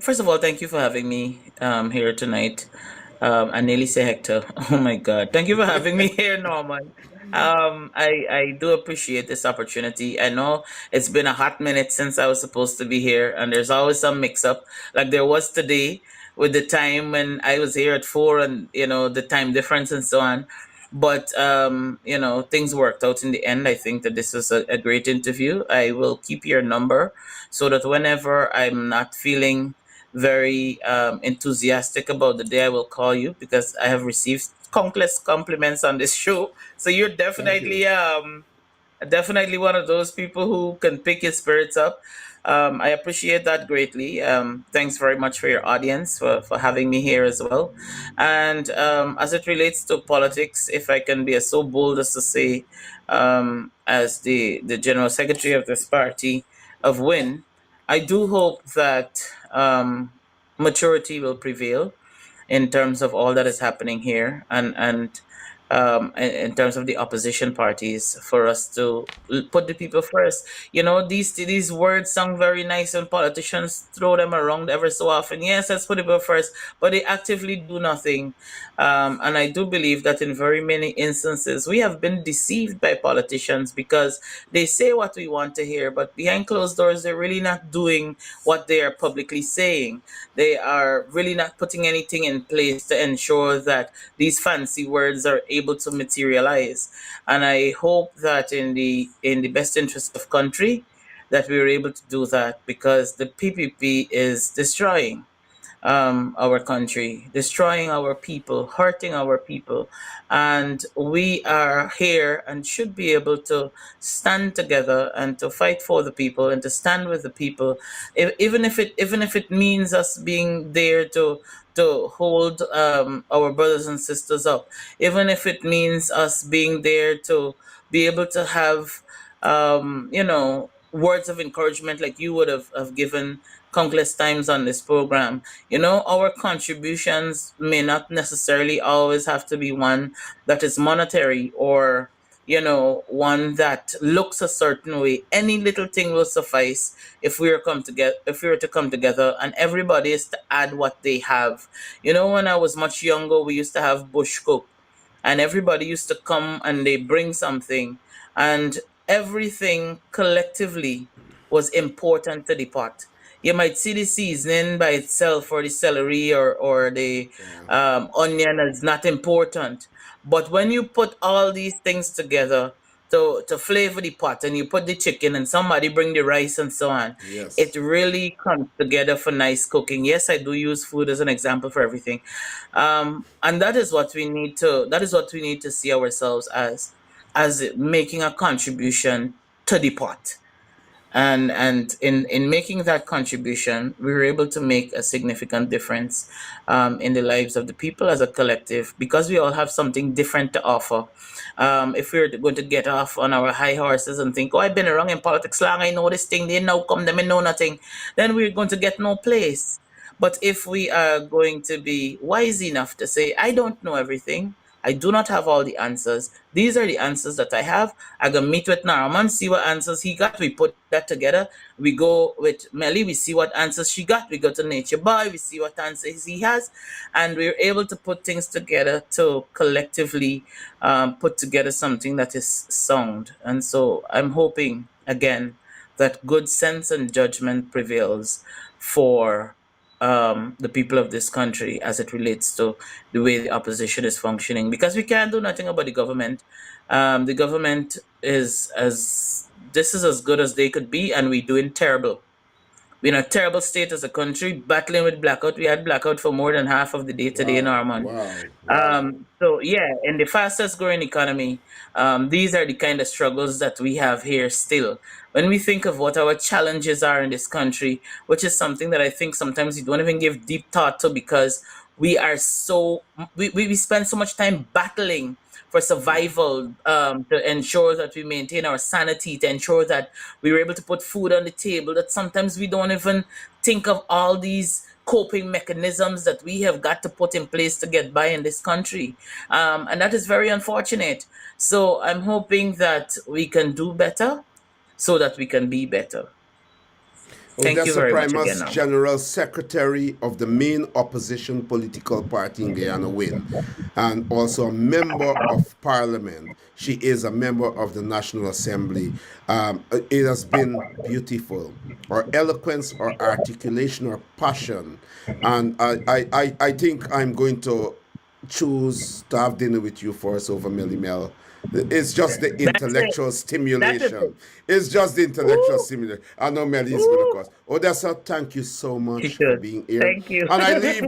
First of all, thank you for having me here tonight. I nearly say Hector. Oh my God. Thank you for having me here, Norman. I do appreciate this opportunity. I know it's been a hot minute since I was supposed to be here, and there's always some mix up, like there was today with the time when I was here at 4 and, you know, the time difference and so on. But, you know, things worked out in the end. I think that this was a great interview. I will keep your number so that whenever I'm not feeling very enthusiastic about the day, I will call you because I have received countless compliments on this show. So you're Thank you. definitely one of those people who can pick your spirits up. I appreciate that greatly. Thanks very much for your audience for having me here as well. And as it relates to politics, if I can be so bold as to say, as the general secretary of this party of WIN, I do hope that maturity will prevail in terms of all that is happening here and in terms of the opposition parties for us to put the people first. You know, these words sound very nice when politicians throw them around ever so often. Yes, let's put the people first, but they actively do nothing. And I do believe that in very many instances we have been deceived by politicians because they say what we want to hear, but behind closed doors they're really not doing what they are publicly saying. They are really not putting anything in place to ensure that these fancy words are able to materialize. And I hope that in the best interest of country that we are able to do that because the PPP is destroying our country, destroying our people, hurting our people. And we are here and should be able to stand together and to fight for the people and to stand with the people, even if it means us being there to hold our brothers and sisters up, even if it means us being there to be able to have words of encouragement like you would have given countless times on this program. You know, our contributions may not necessarily always have to be one that is monetary or, one that looks a certain way. Any little thing will suffice if we were to come together and everybody is to add what they have. You know, when I was much younger, we used to have bush cook and everybody used to come and they bring something. And everything collectively was important to the pot. You might see the seasoning by itself, or the celery, or the onion, is not important. But when you put all these things together to flavor the pot, and you put the chicken, and somebody bring the rice and so on, it Yes. really comes together for nice cooking. Yes, I do use food as an example for everything. And that is what we need to see ourselves as making a contribution to the pot. And in making that contribution, we were able to make a significant difference in the lives of the people as a collective, because we all have something different to offer. If we we're going to get off on our high horses and think, oh, I've been around in politics long, I know this thing, they now come, them, I know nothing, then we're going to get no place. But if we are going to be wise enough to say, I don't know everything, I do not have all the answers. These are the answers that I have. I go meet with Naraman, see what answers he got. We put that together. We go with Melly, we see what answers she got. We go to Nature Boy, we see what answers he has. And we're able to put things together to collectively put together something that is sound. And so I'm hoping, again, that good sense and judgment prevails for the people of this country as it relates to the way the opposition is functioning, because we can't do nothing about the government. The government is as good as they could be, and we're doing terrible. We're in a terrible state as a country, battling with blackout. We had blackout for more than half of the day today in Wow. Armand. Wow. Wow. So yeah, in the fastest growing economy, these are the kind of struggles that we have here still. When we think of what our challenges are in this country, which is something that I think sometimes we don't even give deep thought to, because we spend so much time battling for survival, to ensure that we maintain our sanity, to ensure that we were able to put food on the table, that sometimes we don't even think of all these coping mechanisms that we have got to put in place to get by in this country. And that is very unfortunate. So I'm hoping that we can do better so that we can be better. Thank you Odessa very much again Primus, now. General Secretary of the main opposition political party in Guyana, WIN, and also a member of Parliament. She is a member of the National Assembly. It has been beautiful. Her eloquence, her articulation, her passion. And I think I'm going to choose to have dinner with you first over Millie Mel. It's just the That's it. intellectual That is stimulation. it. It's just the intellectual Woo! stimulation. I know Melly is going to Woo! cost. Odessa, thank you so She much for should. being here. Thank you. And I leave